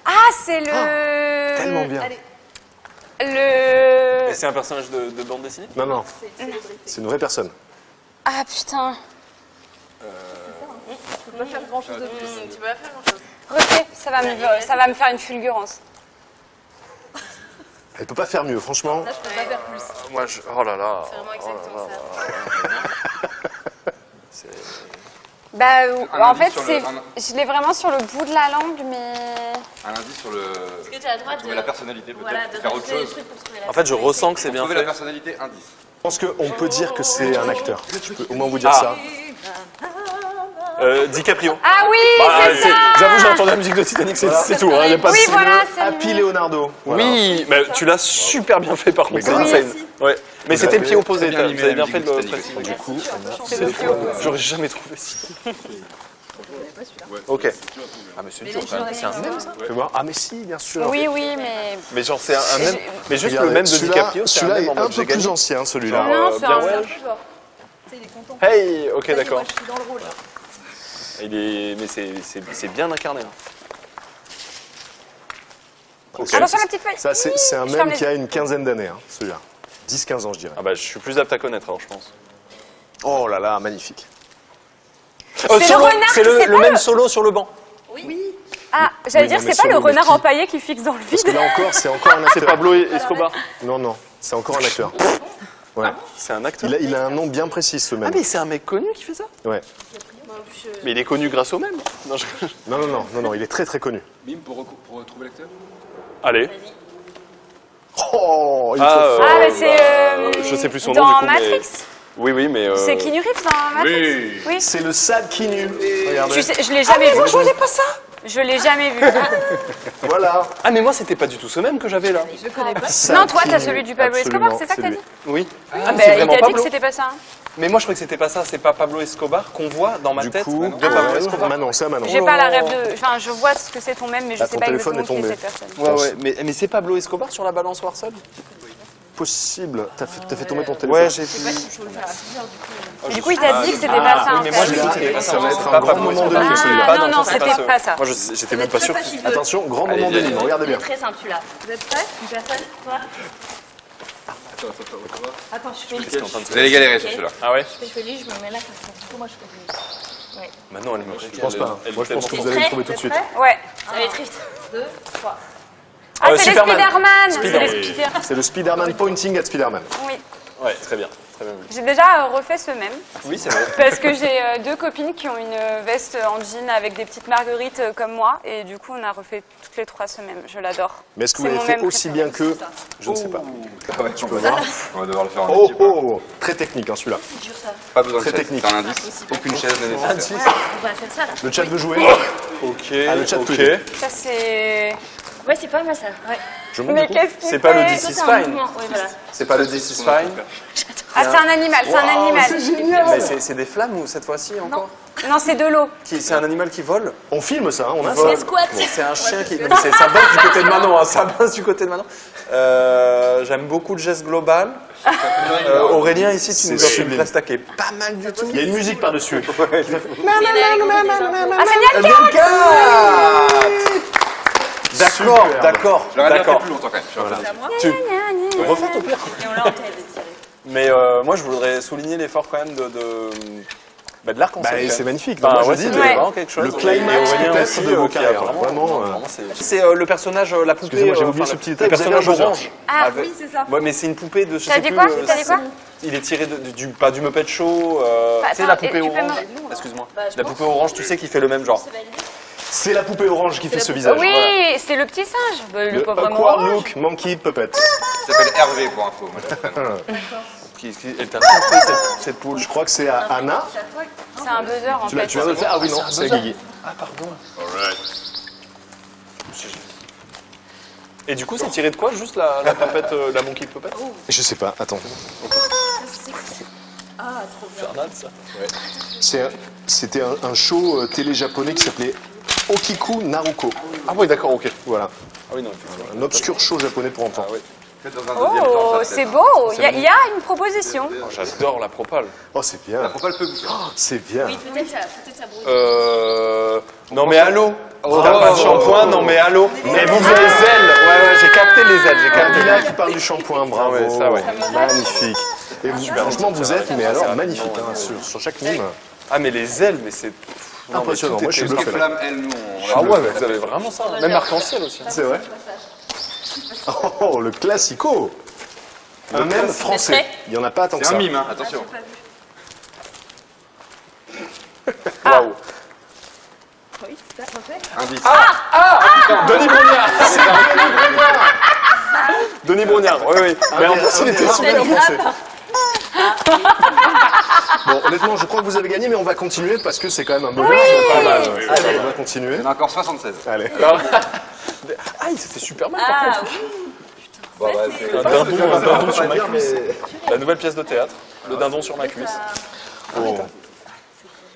Ah, c'est le. Tellement bien. Allez, Le. Et c'est un personnage de bande dessinée? Non, non, c'est le brief. c'est une vraie personne. Ah putain. Tu peux pas faire grand chose de plus. Tu peux pas faire grand chose. Refais, ça va me faire une fulgurance. Elle peut pas faire mieux, franchement. Là, je peux pas faire plus. Moi, oh là là. C'est vraiment exactement ça. Bah, Un en indice fait, sur c'est, le- je l'ai vraiment sur le bout de la langue, mais. Un indice sur le. Est-ce que tu as le droit de. Trouver la personnalité peut-être. Voilà, de Faire autre rajouter des chose. trucs pour trouver la En fait, je ressens que c'est bien Trouver la fait. personnalité, indice. Je pense qu'on peut dire que c'est un acteur. Je peux au moins vous dire Ah. ça. DiCaprio. Ah oui, c'est ça. J'avoue, j'ai entendu la musique de Titanic, c'est tout. Hein, y a pas de- Oui, voilà, c'est Happy lui. Leonardo. Voilà. Oui, mais tu l'as super bien fait par contre, c'est grave. insane. Ouais. Mais c'était le pied opposé, Très bien vous animé, avez la bien fait de le musique de préciser. Titanic. Du coup, J'aurais jamais trouvé ça. Ok. Ah mais c'est dur, quand même. C'est un même ça? fais voir. Ah, mais si, bien sûr. Oui, oui, mais. Mais genre c'est un même. Mais juste Regardez, le même de celui-là- DiCaprio, c'est un Celui-là même est en un mode peu j'ai gagné. plus ancien, celui-là. Genre, Non, c'est bien un- ouais. Tu sais, il est content. Hey, ok Ça y est, d'accord. moi, je suis dans le rôle là. Mais c'est bien incarné. Hein. Ok. Attention la petite feuille. Ça, c'est un Je ferme mème les qui a une quinzaine d'années, hein, celui-là. 10-15 ans, je dirais. Ah bah je suis plus apte à connaître alors je pense. Oh là là, magnifique. C'est le renard C'est qui le s'épale. même solo sur le banc. Ah, j'allais Oui, dire, non, mais c'est pas le solo, mais renard qui empaillé qui fixe dans le Parce que vide. là encore, c'est encore un C'est acteur. Pablo Escobar. Non, non, c'est encore un acteur. Ouais. C'est un acteur. Il a un nom bien précis, ce Ah mème. mais c'est un mec connu qui fait ça. Ouais. Mais il est connu grâce au même. Non, Non, il est très très connu. Bim, pour retrouver l'acteur. Allez. Oh, il est Ah, trop fort. Ah, mais c'est. je sais plus son nom, Dans du coup, mais- Matrix. Oui, mais. C'est Keanu Reeves dans Matrix. Oui. C'est le sad Keanu. Regardez. Tu sais, je l'ai jamais vu. Moi, je voulais pas ça. Je l'ai jamais vu. Voilà. Ah mais moi c'était pas du tout ce même que j'avais là. Je connais pas. Sad Non, toi, t'as Keanu. celui du Pablo Absolument, Escobar, c'est ça que t'as lui. dit? Oui. Ah, c'est bah, il vraiment t'a dit que Pablo. c'était pas ça. Hein. Mais moi je croyais que c'était pas ça, c'est pas Pablo Escobar qu'on voit dans ma Du tête coup, de Pablo Escobar. Manon, c'est à Manon. J'ai pas la rêve de. Enfin, je vois ce que c'est ton même, mais je Là, sais ton pas téléphone exactement est qui est tombé. cette personne. Ouais, mais c'est Pablo Escobar sur la balançoire seule. Possible. T'as fait tomber ton téléphone. Ouais, j'ai vu. Et du coup, il t'a dit que c'était pas ça. Oui, en mais moi fait. j'ai cru que c'était pas Ça ça. va C'est être pas un grand Pablo moment de Escobar. mime, celui-là. Ah, non, c'était pas ça. Moi j'étais même pas sûr. Attention, grand moment de mime, regardez bien. Très simple celui-là. Vous êtes prêts? Une personne? Toi? Attends, je fais Vous allez galérer sur celui-là. Ah ouais. je fais lui, je me mets là comme ça. Du coup, moi, je fais lui. Maintenant elle me Je pense pas. Moi, je pense que vous allez le trouver tout de suite. Ouais. Ça va être triste. 2, 3. Ah, c'est les Superman. Spider-Man. C'est Spider-Man. les Spider. C'est le Spider-Man pointing at Spider-Man. Oui. Ouais, très bien. Très bien. J'ai déjà refait ce même. Oui, c'est vrai. Parce que j'ai deux copines qui ont une veste en jean avec des petites marguerites comme moi. Et du coup, on a refait toutes les trois ce même. Je l'adore. Mais est-ce que C'est vous mon l'avez fait même aussi préféré. bien que... Je ne sais pas. Ah ouais, Tu peux voir. On va devoir le faire en Oh, équipe. oh, très technique, hein, celui-là. C'est dur ça. Pas besoin de Très chaise, technique. c'est un indice. Aucune chaise n'est nécessaire. On va faire ça là. Le chat veut jouer. Ok. Ah, le chat ok. privé. Ça, c'est. Ouais, c'est pas mal ça. Ouais. Je monte Mais du coup. qu'est-ce qu'il C'est pas le fait 10 Toi, is c'est un fine. mouvement. Ouais, voilà. C'est pas le 10 is fine. Ah, c'est un animal, c'est un animal. Mais c'est des flammes ou cette fois-ci encore? Non, c'est de l'eau. C'est un animal qui vole? On filme ça, hein, on a Vol. ça. Les squats. C'est un chien qui. Non, mais ça bosse du côté de Manon, hein, ça bosse du côté de Manon. J'aime beaucoup le geste global. Aurélien, ici, tu C'est nous as fait une sublime. presta qui est pas mal du tout. Il y a une musique par-dessus. Ah, c'est bien. 24. D'accord, d'accord, Je l'aurais bien fait d'accord. plus longtemps quand même. Je suis en train de- Tu refais au pire. Et on l'a en tête de tirer. Mais moi, je voudrais souligner l'effort quand même de l'arc-en-ciel. Bah, quand même. c'est magnifique. Enfin, Moi, je ouais, dis, c'est le- vraiment quelque chose. le climax, Et Aurélien peut-être, aussi, de vos qui a carrières, vraiment, C'est le personnage, la poupée. Excusez-moi, j'ai oublié enfin, subtilité, le vous avez personnage un buzzer. orange. Ah, Avec- oui, c'est ça. Ouais, mais c'est une poupée de. Je T'as sais dit plus, quoi T'as dit quoi il est tiré pas du Muppet Show. Bah, Tu sais, attends, la poupée et tu peux orange. me- Excuse-moi. Bah, je La pense. poupée orange, tu sais, qui fait le même genre. C'est validé. C'est la poupée orange qui fait ce visage. Oui, c'est le petit singe. Bah, il est Le pas vraiment Awkward orange. Look Monkey Puppet. Il s'appelle Hervé pour info. Moi, je l'appelle. Elle t'a fait cette poule. Je crois que c'est à Anna. C'est un buzzer en Tu fait. viens de le faire? Ah oui, non, c'est à Guigui. Et du coup, c'est tiré de quoi, juste la puppet, la monkey puppet? Je sais pas, attends. Ah, trop bien. Infernal, ça. C'était un show télé japonais qui s'appelait Okiku Naruko. Ah oui, d'accord, ok. Voilà. Ah oui, non, effectivement. Un obscur show japonais pour enfants. Ah oui. Peut-être dans un deuxième temps, Oh, ça, c'est peut-être. beau. Il y a une proposition. Oh, j'adore la propale. Oh, c'est bien. Pourquoi elle peut goûter C'est bien. Oui, peut-être ça brouille. Non mais allô. T'as pas de shampoing? Non mais allô. Mais vous avez les ailes. Ouais, j'ai capté les ailes. J'ai capté. Kabila qui parle du shampoing, bravo. ouais, ça, ouais. Magnifique. Et vous, franchement, vous êtes, mais alors, magnifique, hein, sur chaque mime. Ah mais les ailes, mais c'est non, mais Impressionnant. tout Moi, je suis était- Parce que bluffé là. Flamme, elle, nous, on Ah ouais, mais vous avez vraiment ça. Même arc-en-ciel aussi. C'est vrai. Oh, le classico. Un mème français. Il n'y en a pas tant que C'est ça. un mime, hein, attention. Waouh. Oui, c'est ça, refait. Indice. Denis Brognard. Denis Brognard. Oui, oui. Mais en plus, il était un sous mème la français. Bon, honnêtement, je crois que vous avez gagné, mais on va continuer parce que c'est quand même un bonheur. Allez, on va continuer. Il y en a encore 76. Allez. Aïe, c'était super mal par Ah contre. oui. Bon, ouais, c'est Un dindon sur ma dire, cuisse. mais- La nouvelle pièce de théâtre. Le dindon sur ma cuisse. Oh.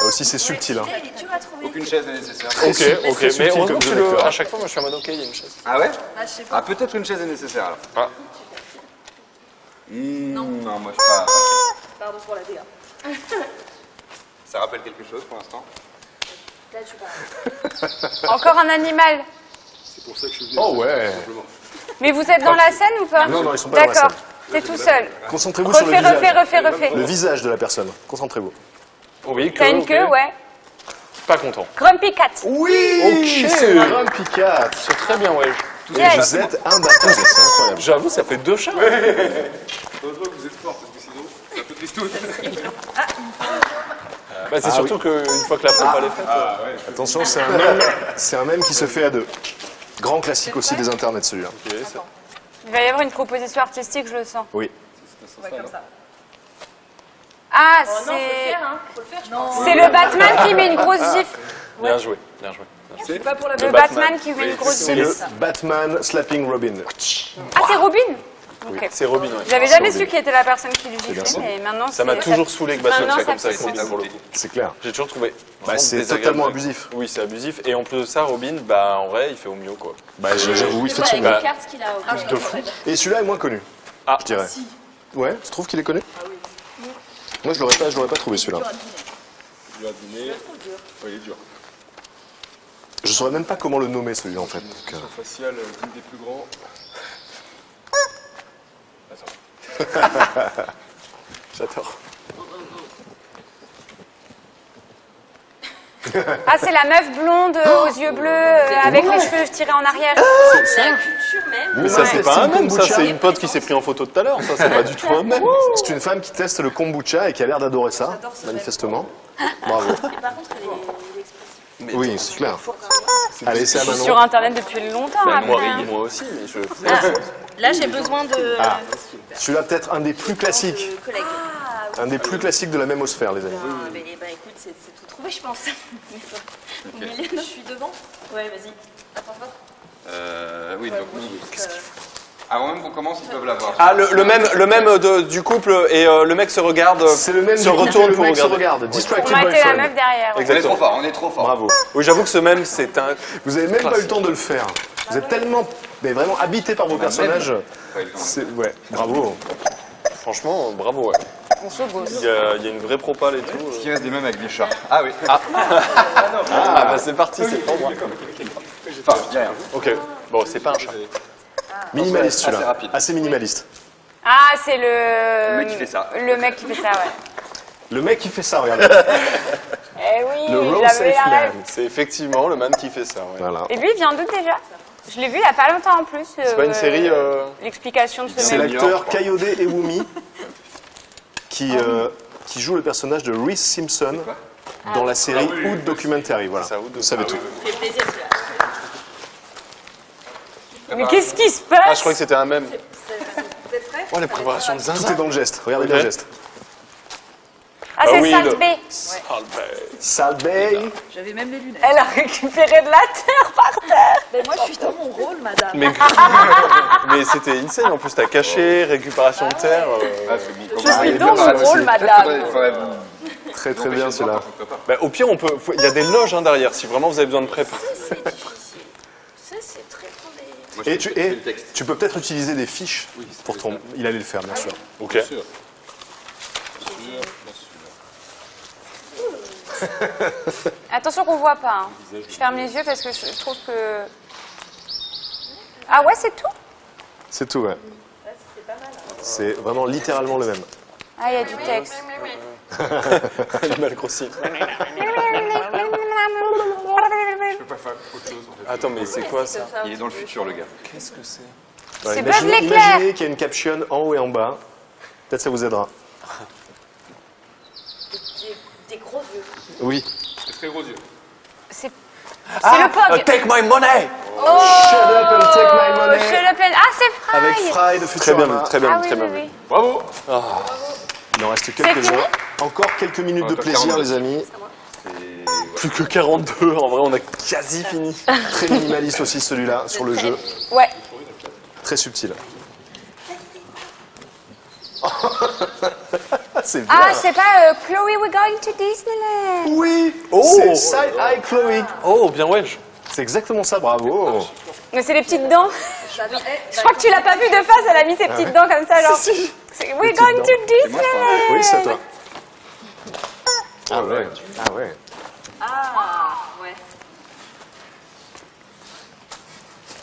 Là aussi, c'est subtil. Hein. Il est dur à trouver. Aucune chaise n'est nécessaire. Ok, ok. Mais subtil heureusement comme que jeu tu le... d'acteur. à chaque fois, moi je suis en mode ok, il y a une chaise. Ah ouais Ah, je sais pas. Ah, peut-être une chaise est nécessaire alors. Ah. Non, moi je suis pas. Pardon pour la DA. Ça rappelle quelque chose pour l'instant. Là, tu parles. Encore un animal. C'est pour ça que je suis venu. Oh ouais. Mais vous êtes dans la scène ou pas? Non, non, ils sont pas dans la D'accord. scène. T'es tout seul. Concentrez-vous sur le Refais, visage. refais. Le visage de la personne. Concentrez-vous. Oui, T'as une queue, ouais. Pas content. Grumpy Cat. Oui, Ok. c'est Grumpy Cat. C'est très bien, ouais. Et vous êtes imbattable, c'est incroyable. J'avoue, ça fait 2 chats. Heureusement que vous êtes fort, parce que sinon, c'est un peu tristoun. Bah, c'est surtout qu'une fois que la pompe elle est faite. Ah ouais, Attention, c'est un mème qui se fait à deux. Grand classique aussi des internets, celui-là. Ok, ça- Il va y avoir une proposition artistique, je le sens. Oui. Ouais, comme ça. Ah, Oh non, faut le c'est... faire, hein. Faut le faire, je pense. C'est le Batman qui met une grosse gifle. Bien joué, bien joué. Je suis pas pour la Le Batman qui met une grosse C'est gifle. le Batman slapping Robin. Ah, c'est Robin? Ok. C'est Robin, ouais. J'avais jamais C'est su Robin. qui était la personne qui lui bien giflait, ça. mais maintenant Ça m'a c'est- toujours saoulé que Batman Maintenant, soit ça comme ça fait avec Robin pour le coup. C'est clair. J'ai toujours trouvé. Bah, vraiment c'est désagréable. totalement abusif. Oui, c'est abusif. Et en plus de ça, Robin, bah en vrai, il fait au mieux quoi. Bah, j'avoue, il fait de son avec mieux. les cartes qu'il a. ok. De fou. Et celui-là est moins connu, Ah, je dirais. Ouais, tu trouves qu'il est connu? Moi, je l'aurais pas trouvé celui-là. il a dîné. Ouais, il est dur. Je saurais même pas comment le nommer celui-là en fait. Donc, Son facial, l'une des plus grands. j'adore. Ah, c'est la meuf blonde aux yeux bleus avec les cheveux tirés en arrière. C'est la culture même. Mais ça, c'est Ouais, pas c'est un une mème, ça, kombucha. c'est une pote qui s'est pris en photo tout à l'heure. Ça, c'est pas du tout un mème. c'est une femme qui teste le kombucha et qui a l'air d'adorer ça, J'adore ce manifestement. Bravo. Et par contre, il est expressif. Oui, c'est clair. Allez, c'est à Je suis Manon. sur internet depuis longtemps. Bah, après, moi, hein. moi aussi, mais je. Là, j'ai besoin de Ah. Celui-là peut-être un des plus classiques. collègues. Un des plus classiques de la mémosphère, les amis. Ah, mais bah écoute, c'est tout trouvé, je pense. Au milieu, je suis devant. Ouais, vas-y. Attends, Oui, donc nous, avant même qu'on commence, ils peuvent l'avoir. Ah, le même du couple et le mec se regarde. C'est le même se du coup, retourne le pour mec se regarder. regarde. Distracted On a été la boyfriend. meuf derrière. ouais. On est trop fort, on est trop fort. Bravo. Oui, j'avoue que ce même, c'est un. Vous avez même pas eu le temps de le faire. Vous êtes tellement, mais vraiment habité par vos personnages. Pas eu le temps. Ouais, bravo. Franchement, bravo, ouais. On se bosse. Il y a une vraie propale et tout. Est-ce qu'il reste des mêmes avec des chats? Ah oui. Ah, bah c'est parti, c'est pour moi. Enfin, je dis rien. Ok, bon, c'est pas un chat. Minimaliste Assez celui-là. rapide. Assez minimaliste. Ah, c'est le... Le mec qui fait ça. Le mec qui fait ça, ouais. Le mec qui fait ça, regardez. Eh oui, Le road j'avais safe la man. rêve. C'est effectivement le man qui fait ça, ouais. Voilà. Et lui, il vient d'où déjà? Je l'ai vu il y a pas longtemps en plus. C'est pas une série. L'explication de ce C'est mec. l'acteur Kayode Ewumi qui joue le personnage de Reese Simpson dans la série Hood Documentary. Voilà, C'est ça, Hood vous savez tout. fait plaisir celui-là. Mais qu'est-ce qui se passe? Ah, je crois que c'était un même. Vous êtes prêts? Oh, les préparations de Tout zinzin. est dans le geste. Regardez bien le geste. Ah, c'est oui, Salt le- Bay. Salt Bay. J'avais même les lunettes. Elle a récupéré de la terre par terre. Mais moi, je suis dans mon rôle, madame. Mais c'était insane, en plus t'as caché, récupération de terre. Ah, c'est bon. Je suis dans mon rôle, madame. Très très bien celui-là. Bah, au pire, il y a des loges hein, derrière, si vraiment vous avez besoin de prep. C'est difficile. Ça, c'est très tombé. Et tu peux peut-être utiliser des fiches pour ton... Il allait le faire, bien sûr. Ok. Attention qu'on voit pas. Hein. Je ferme les yeux parce que je trouve que... Ah ouais, c'est tout? C'est tout, ouais. C'est vraiment littéralement le même. Ah, il y a du texte. Animal Crossing. Attends, mais c'est quoi ça? Il est dans le futur, le gars. Qu'est-ce que c'est? Voilà, C'est Buzz l'éclair. imaginez qu'il y a une caption en haut et en bas. Peut-être ça vous aidera. Des gros yeux. Oui. C'est très gros yeux. C'est le POG. Take my money! Shut up and take my money. Je l'appelle... Ah, c'est Fry. Avec Fry de Très bien, Futurama. très bien, Ah oui, très oui, bien. oui. Bravo. Il en reste fini quelques-uns. Encore quelques minutes de Encore plaisir, 42. les amis. Plus que 42, en vrai, on a quasi fini. Très minimaliste aussi celui-là sur le jeu. Ouais. Très subtil. C'est bien. Ah, c'est pas Chloe, we're going to Disneyland. Oui. Oh. C'est Side Eye Chloe. Oh, bien wesh. C'est exactement ça, bravo. Mais c'est les petites dents. Je crois que tu l'as pas vu de face, elle a mis ses petites dents comme ça, genre. C'est We're petites going dents. to Disneyland. Oui, c'est à toi. Ah ouais. Ah ouais. Ah,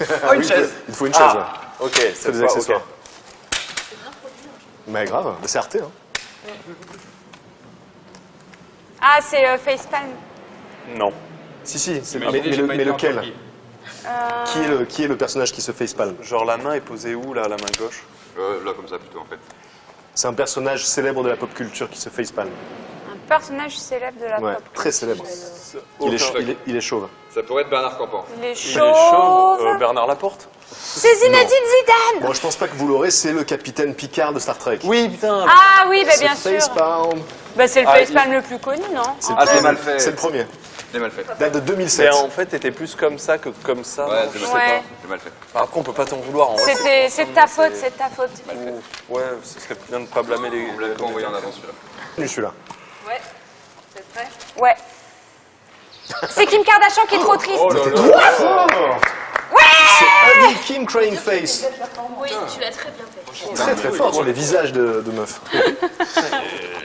Oh, une chaise. Il te faut une chaise, ouais. Ok, C'est c'est des accessoires. Mais grave, c'est Arte, hein. Ah, c'est Facepalm. Non. Si, si, Mais mais lequel qui est le personnage qui se facepalm? Genre la main est posée où, là, la main gauche? Là, comme ça, plutôt, en fait. C'est un personnage célèbre de la pop culture qui se facepalm. Un personnage célèbre de la Ouais, pop. très célèbre. Il est chauve. Ça pourrait être Bernard Campan. Il est Il est chauve. chauve. Bernard Laporte? C'est Zinedine Zidane. Bon, je pense pas que vous l'aurez, c'est le capitaine Picard de Star Trek. Oui, putain. Ah oui, bah, bien sûr. Facepalm. Bah, c'est le Ah, Facepalm le plus connu, non? Ah, c'est mal fait. C'est le premier. C'est mal fait. Date de Mais 2007. en fait, t'étais plus comme ça que comme ça. Ouais, non, c'est je mal sais Ouais. C'est mal fait. pas. Après, on peut pas t'en vouloir. En vrai, C'est de ta faute, c'est de ta faute. Ouais, ce serait bien de pas blâmer les. Vous l'avez pas envoyé en avant, celui-là. Celui-là. Ouais. C'est prêt? Ouais. C'est Kim Kardashian qui est trop triste. C'est Abby Kim Crying Face. Oui, tu l'as très bien fait. Très très fort sur les visages de meufs.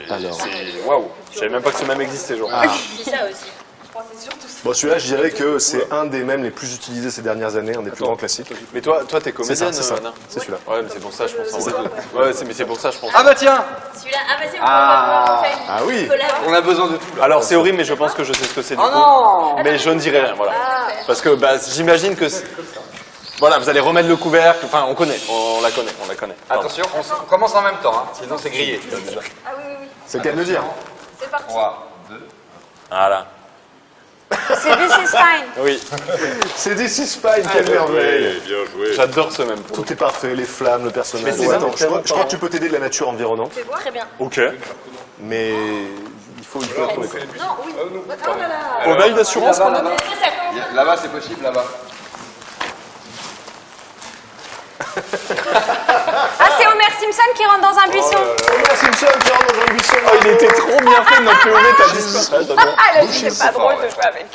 Alors. Waouh. Je savais même pas que ce même existait, genre. C'est ça aussi. Je pensais surtout ça. Bon, celui-là, je dirais que c'est un des mèmes les plus utilisés ces dernières années, un des plus grands classiques. Mais toi, t'es C'est comédienne, ça, c'est ça. Anna. C'est celui-là. Ouais, mais c'est pour ça, je pense. Ouais, mais c'est pour ça, je pense. Ah bah tiens, Celui-là, ah vas-y, on va pouvoir refaire Ah oui. une collab. on a besoin de tout, là. Alors c'est horrible, mais je pense que je sais ce que c'est du Oh coup. non. Mais je ne dirai rien, voilà. Parce que bah, j'imagine que voilà, vous allez remettre le couvercle. Enfin, on connaît, on la connaît. Pardon. Attention, on commence en même temps, hein, sinon c'est grillé. Ah oui, oui, oui. C'est le cas de le dire. C'est parti. 3, 2. Voilà. C'est This is Fine. Oui, C'est This is Fine, quelle merveille. Bien joué. j'adore ce même. Tout est parfait, les flammes, le personnage. Mais c'est Bon, ça, attends, mais je crois tellement que tu peux t'aider de la nature environnante, Très bien. Ok. mais il faut trouver. Non, oui. Oh là là. On a une assurance quand même. Là-bas, c'est possible, là-bas. Ah, c'est Homer Simpson qui rentre dans un buisson. Homer Simpson qui rentre dans un buisson. Oh, il était trop bien fait, notre POV, t'as disparu. Ah, là, c'est pas drôle de jouer avec.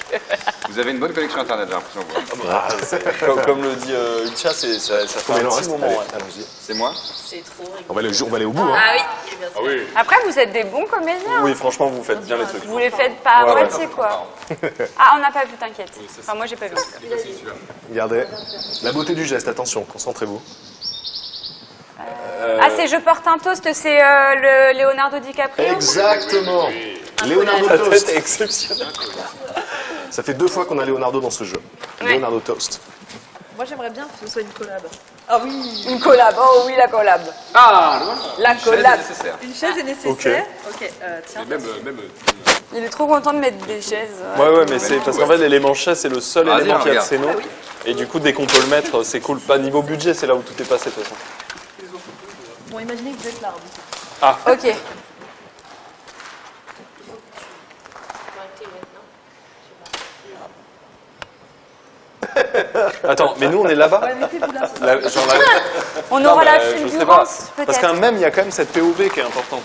Vous avez une bonne connexion internet, j'ai l'impression. Comme le dit Ultia, ça fait Mais un non, petit reste, moment. allez, Ouais. allons-y. C'est moi. C'est trop rigolo. On va aller au bout. Hein. Ah oui, il est bien sûr. oui. Après, vous êtes des bons comédiens. Oui, franchement, vous faites bien les trucs. Vous les faites pas à Ouais, moitié, quoi. Ah, on n'a pas vu, t'inquiète. Enfin, moi, j'ai pas vu. Regardez. La beauté du geste, attention, concentrez-vous. Ah, c'est Je porte un toast, c'est le Leonardo DiCaprio. Exactement. Leonardo La tête Toast. est exceptionnelle. Ça fait 2 fois qu'on a Leonardo dans ce jeu. Ouais. Leonardo Toast. Moi, j'aimerais bien que ce soit une collab. Ah oui, Une collab, oh oui, la collab. Ah, La c'est collab. nécessaire. une chaise est nécessaire. Ok, tiens. Même, Il est trop content de mettre des chaises. Ouais, mais c'est parce qu'en fait, l'élément chaise, c'est le seul Vas-y, élément qui a de regarde. ses noms. Et du coup, dès qu'on peut le mettre, c'est cool. Pas niveau budget, c'est là où tout est passé, de toute façon. Bon, imaginez que vous êtes là. Ok. Attends, mais nous, on est là-bas. Ouais, mettez-vous là. Genre là. On aura la je sais pas. fulgurance, Parce qu'un peut-être. même, il y a quand même cette POV qui est importante.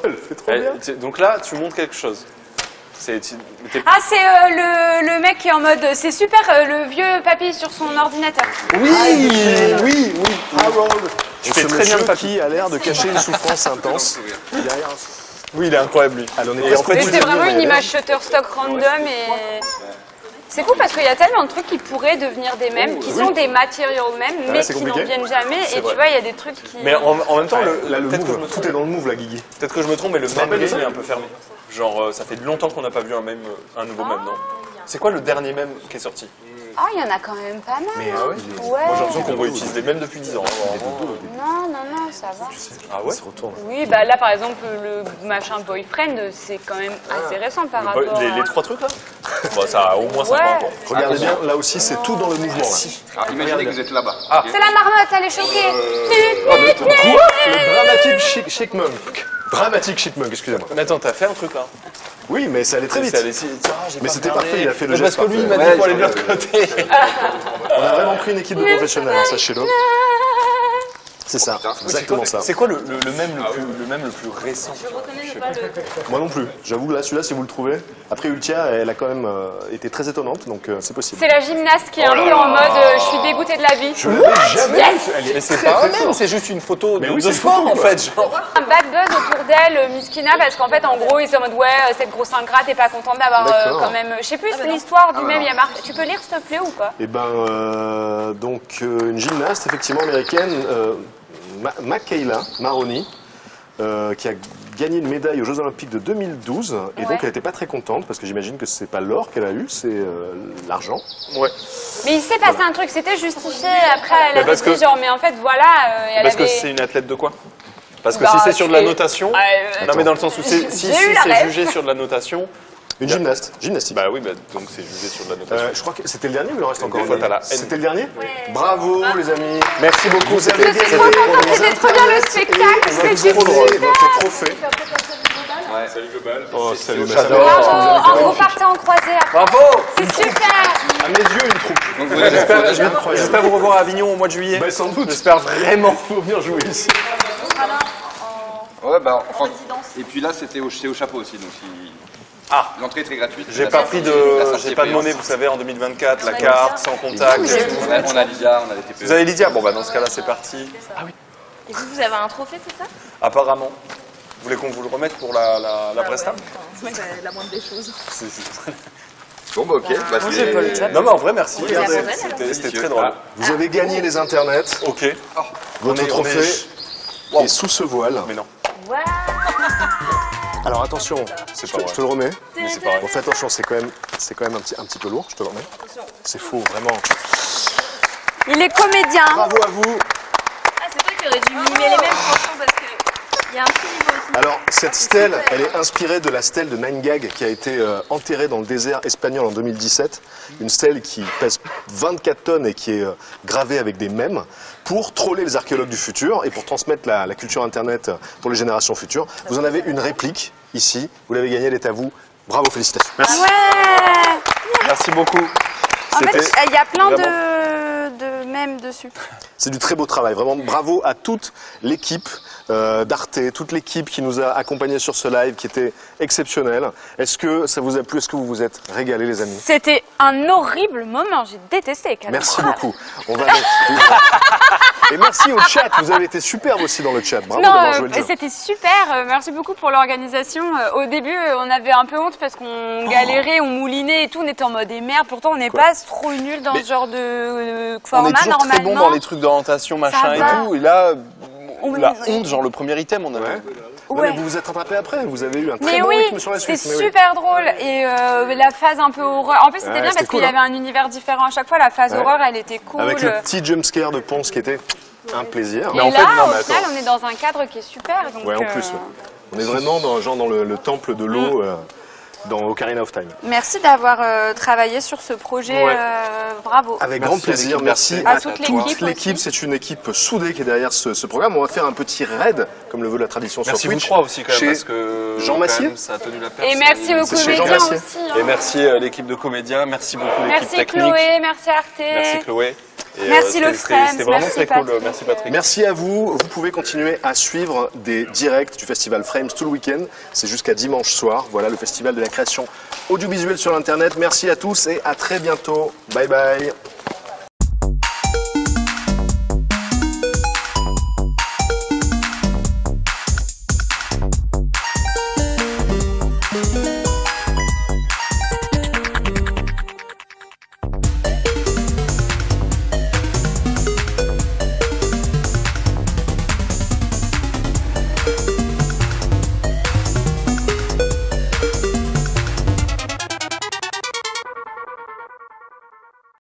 Elle fait trop bien. Donc là, tu montres quelque chose. T'es- Ah, c'est le mec qui est en mode. C'est super, le vieux papy sur son ordinateur. Oui. Harold. Tu fais très bien le papy. Qui a l'air de cacher une souffrance intense. Derrière un- Oui, il est incroyable, lui. Allez, on est Et presque en fait, au Mais bout c'est du vraiment jeu, une mais image Shutterstock random et. C'est fou parce qu'il y a tellement de trucs qui pourraient devenir des mèmes, qui sont des material mèmes, mais c'est qui n'en compliqué. viennent jamais. Et vrai. tu vois, il y a des trucs qui. Mais en même temps, Là, le peut-être que je me move, trompe. tout est dans le move, là, Guigui. Peut-être que je me trompe, mais le te même rappelles de game ça est un peu fermé. Genre, ça fait longtemps qu'on n'a pas vu un nouveau mème, non? C'est quoi le dernier mème qui est sorti? Oh, il y en a quand même pas mal. Mais hein. oui. Ouais. Moi, j'ai l'impression qu'on réutilise les mêmes depuis 10 ans. Non, ça va. Ah ouais? se retourne. Oui, bah là, par exemple, le machin boyfriend, c'est quand même assez récent par rapport Les à... 3 trucs là? Bon, ça a au moins 5 Ouais. ans, quoi. Regardez bien, là aussi, c'est tout dans le mouvement. Là. Alors, imaginez que vous êtes là-bas. C'est la marmotte, elle est choquée. Le dramatique chipmunk. Dramatique chipmunk, excusez-moi. Mais attends, t'as fait un truc là? Oui, mais ça allait très vite. Mais c'était parfait, il a fait le Mais parce geste que lui, il parfait. m'a dit qu'il faut aller de l'autre côté. On a vraiment pris une équipe de professionnels, hein, sachez-le. C'est ça, putain. exactement ça. C'est quoi le même le plus récent? Je reconnais ne pas le... Moi non plus. J'avoue que là, celui-là, si vous le trouvez. Après, Ultia, elle a quand même été très étonnante, donc c'est possible. C'est la gymnaste qui est un peu en mode je suis dégoûtée de la vie. Je l'avais jamais vu. Mais c'est pas un même, c'est juste une photo Mais de oui, c'est sport une en photo, fait. Genre. Un bad buzz autour d'elle, Miskina, parce qu'en fait, en gros, ils sont en mode ouais, cette grosse ingrate, t'es pas contente d'avoir D'accord. quand même. Je sais plus l'histoire du même, il y a marqué. Tu peux lire s'il te plaît ou pas? Eh ben, une gymnaste, effectivement, américaine, Makayla Maroney, qui a gagné une médaille aux Jeux Olympiques de 2012, et donc elle n'était pas très contente, parce que j'imagine que c'est pas l'or qu'elle a eu, c'est l'argent. Ouais. Mais il s'est passé un truc, c'était justifié. Après, elle Mais avait parce dit que- genre, mais en fait, voilà, elle Parce que avait... c'est une athlète de quoi? Parce que Bah, si c'est sur de la c'est- notation, non mais dans le sens où si J'ai eu la c'est ref. jugé sur de la notation, Une gymnaste, gymnastique. bah oui, bah, donc c'est jugé sur de la notation. Je crois que c'était le dernier ou il en reste encore Des fois, un t'as la haine. C'était le dernier Bravo les amis. Merci beaucoup, Vous avez Je suis gagné trop contente, c'était trop bien le spectacle, on va vous c'était offrir votre trophée. Ouais. Salut Global. Oh, salut, J'adore. Bravo, on repartait en croisée après. Bravo. C'est super. À mes yeux, une troupe. Donc vous avez J'espère vous revoir à Avignon au mois de juillet. Bah, sans doute. J'espère vraiment. Il faut venir jouer ici. Ouais, bah, enfin, et puis là, c'était au chapeau aussi, donc l'entrée est très gratuite. J'ai La pas sortie pris la sortie j'ai est pas de payante. monnaie, vous savez, en 2024, la carte, sans contact. On a Lydia, on a les TPE. Vous avez Lydia? Bon bah dans ce cas-là, c'est parti. Et vous avez un trophée, c'est ça? Apparemment. Vous voulez qu'on vous le remette pour la presta? C'est la moindre des choses. Bon, bah, ok. Bah, c'est- Non mais en vrai, merci. Regardez, C'était très drôle. Vous avez gagné les internets. Ok. Votre trophée est sous ce voile. Mais non, Alors attention, c'est je pas te vrai. le remets. Mais c'est pas vrai. Bon, fais attention, c'est quand même un petit peu lourd, je te le remets. C'est faux, vraiment. Il est comédien. Bravo à vous. Ah, c'est toi qui aurais dû mimer les mêmes, franchement, parce qu'il y a un petit niveau aussi. Alors, cette stèle, elle est inspirée de la stèle de Nine Gag qui a été enterrée dans le désert espagnol en 2017. Une stèle qui pèse 24 tonnes et qui est gravée avec des mèmes pour troller les archéologues du futur et pour transmettre la culture Internet pour les générations futures. Vous en avez une réplique ici. Vous l'avez gagnée, elle est à vous. Bravo, félicitations. Merci. Ouais. Merci beaucoup. En fait, il y a plein vraiment- de mèmes dessus. C'est du très beau travail. Vraiment, bravo à toute l'équipe d'Arte, toute l'équipe qui nous a accompagnés sur ce live qui était exceptionnel. Est-ce que ça vous a plu? Est-ce que vous vous êtes régalés, les amis? C'était un horrible moment, j'ai détesté. quelle Merci horreur. beaucoup. On va Et merci au chat. Vous avez été superbe aussi dans le chat. Bravo Non, d'avoir joué le jeu. c'était super. Merci beaucoup pour l'organisation. Au début, on avait un peu honte parce qu'on galérait, on moulinait et tout. On était en mode merde. Pourtant, on n'est pas trop nul dans ce genre de format On est toujours très bon normalement. dans les trucs d'orientation, machin et va. tout. Et là, On- la honte, genre le premier item, on a. Ouais. Non, Ouais. mais vous vous êtes rattrapé après. Vous avez eu un très Mais bon oui, rythme sur la c'était suite. Mais oui. super drôle. Et la phase un peu horreur. En plus, c'était Ouais, bien c'était parce cool, qu'il y avait un univers différent à chaque fois. La phase Ouais. horreur, elle était cool. Avec le petit jumpscare de Ponce qui était un plaisir. Et Mais en là, fait, non, mais au final, attends. on est dans un cadre qui est super. Donc, Ouais, en plus. Ouais. On est vraiment dans le temple de l'eau dans Ocarina of Time. Merci d'avoir travaillé sur ce projet. Ouais. Bravo. Avec Merci grand à plaisir, l'équipe merci d'Arte. À à toute toute l'équipe l'équipe. aussi. C'est une équipe soudée qui est derrière ce programme. On va faire un petit raid, comme le veut la tradition Merci sur vous Twitch. trois aussi quand même Chez parce que Jean quand Massier. même, ça a tenu la perche. Et merci aux C'est chez Jean comédiens Massier. aussi. hein. Et merci l'équipe de comédiens, merci beaucoup l'équipe Merci technique. Chloé, merci Arte. Merci Chloé. Et, Merci le c'était Frames, vraiment merci très cool. Patrick. Merci Patrick. Merci à vous. Vous pouvez continuer à suivre des directs du festival Frames tout le week-end. C'est jusqu'à dimanche soir. Voilà le festival de la création audiovisuelle sur Internet. Merci à tous et à très bientôt. Bye bye.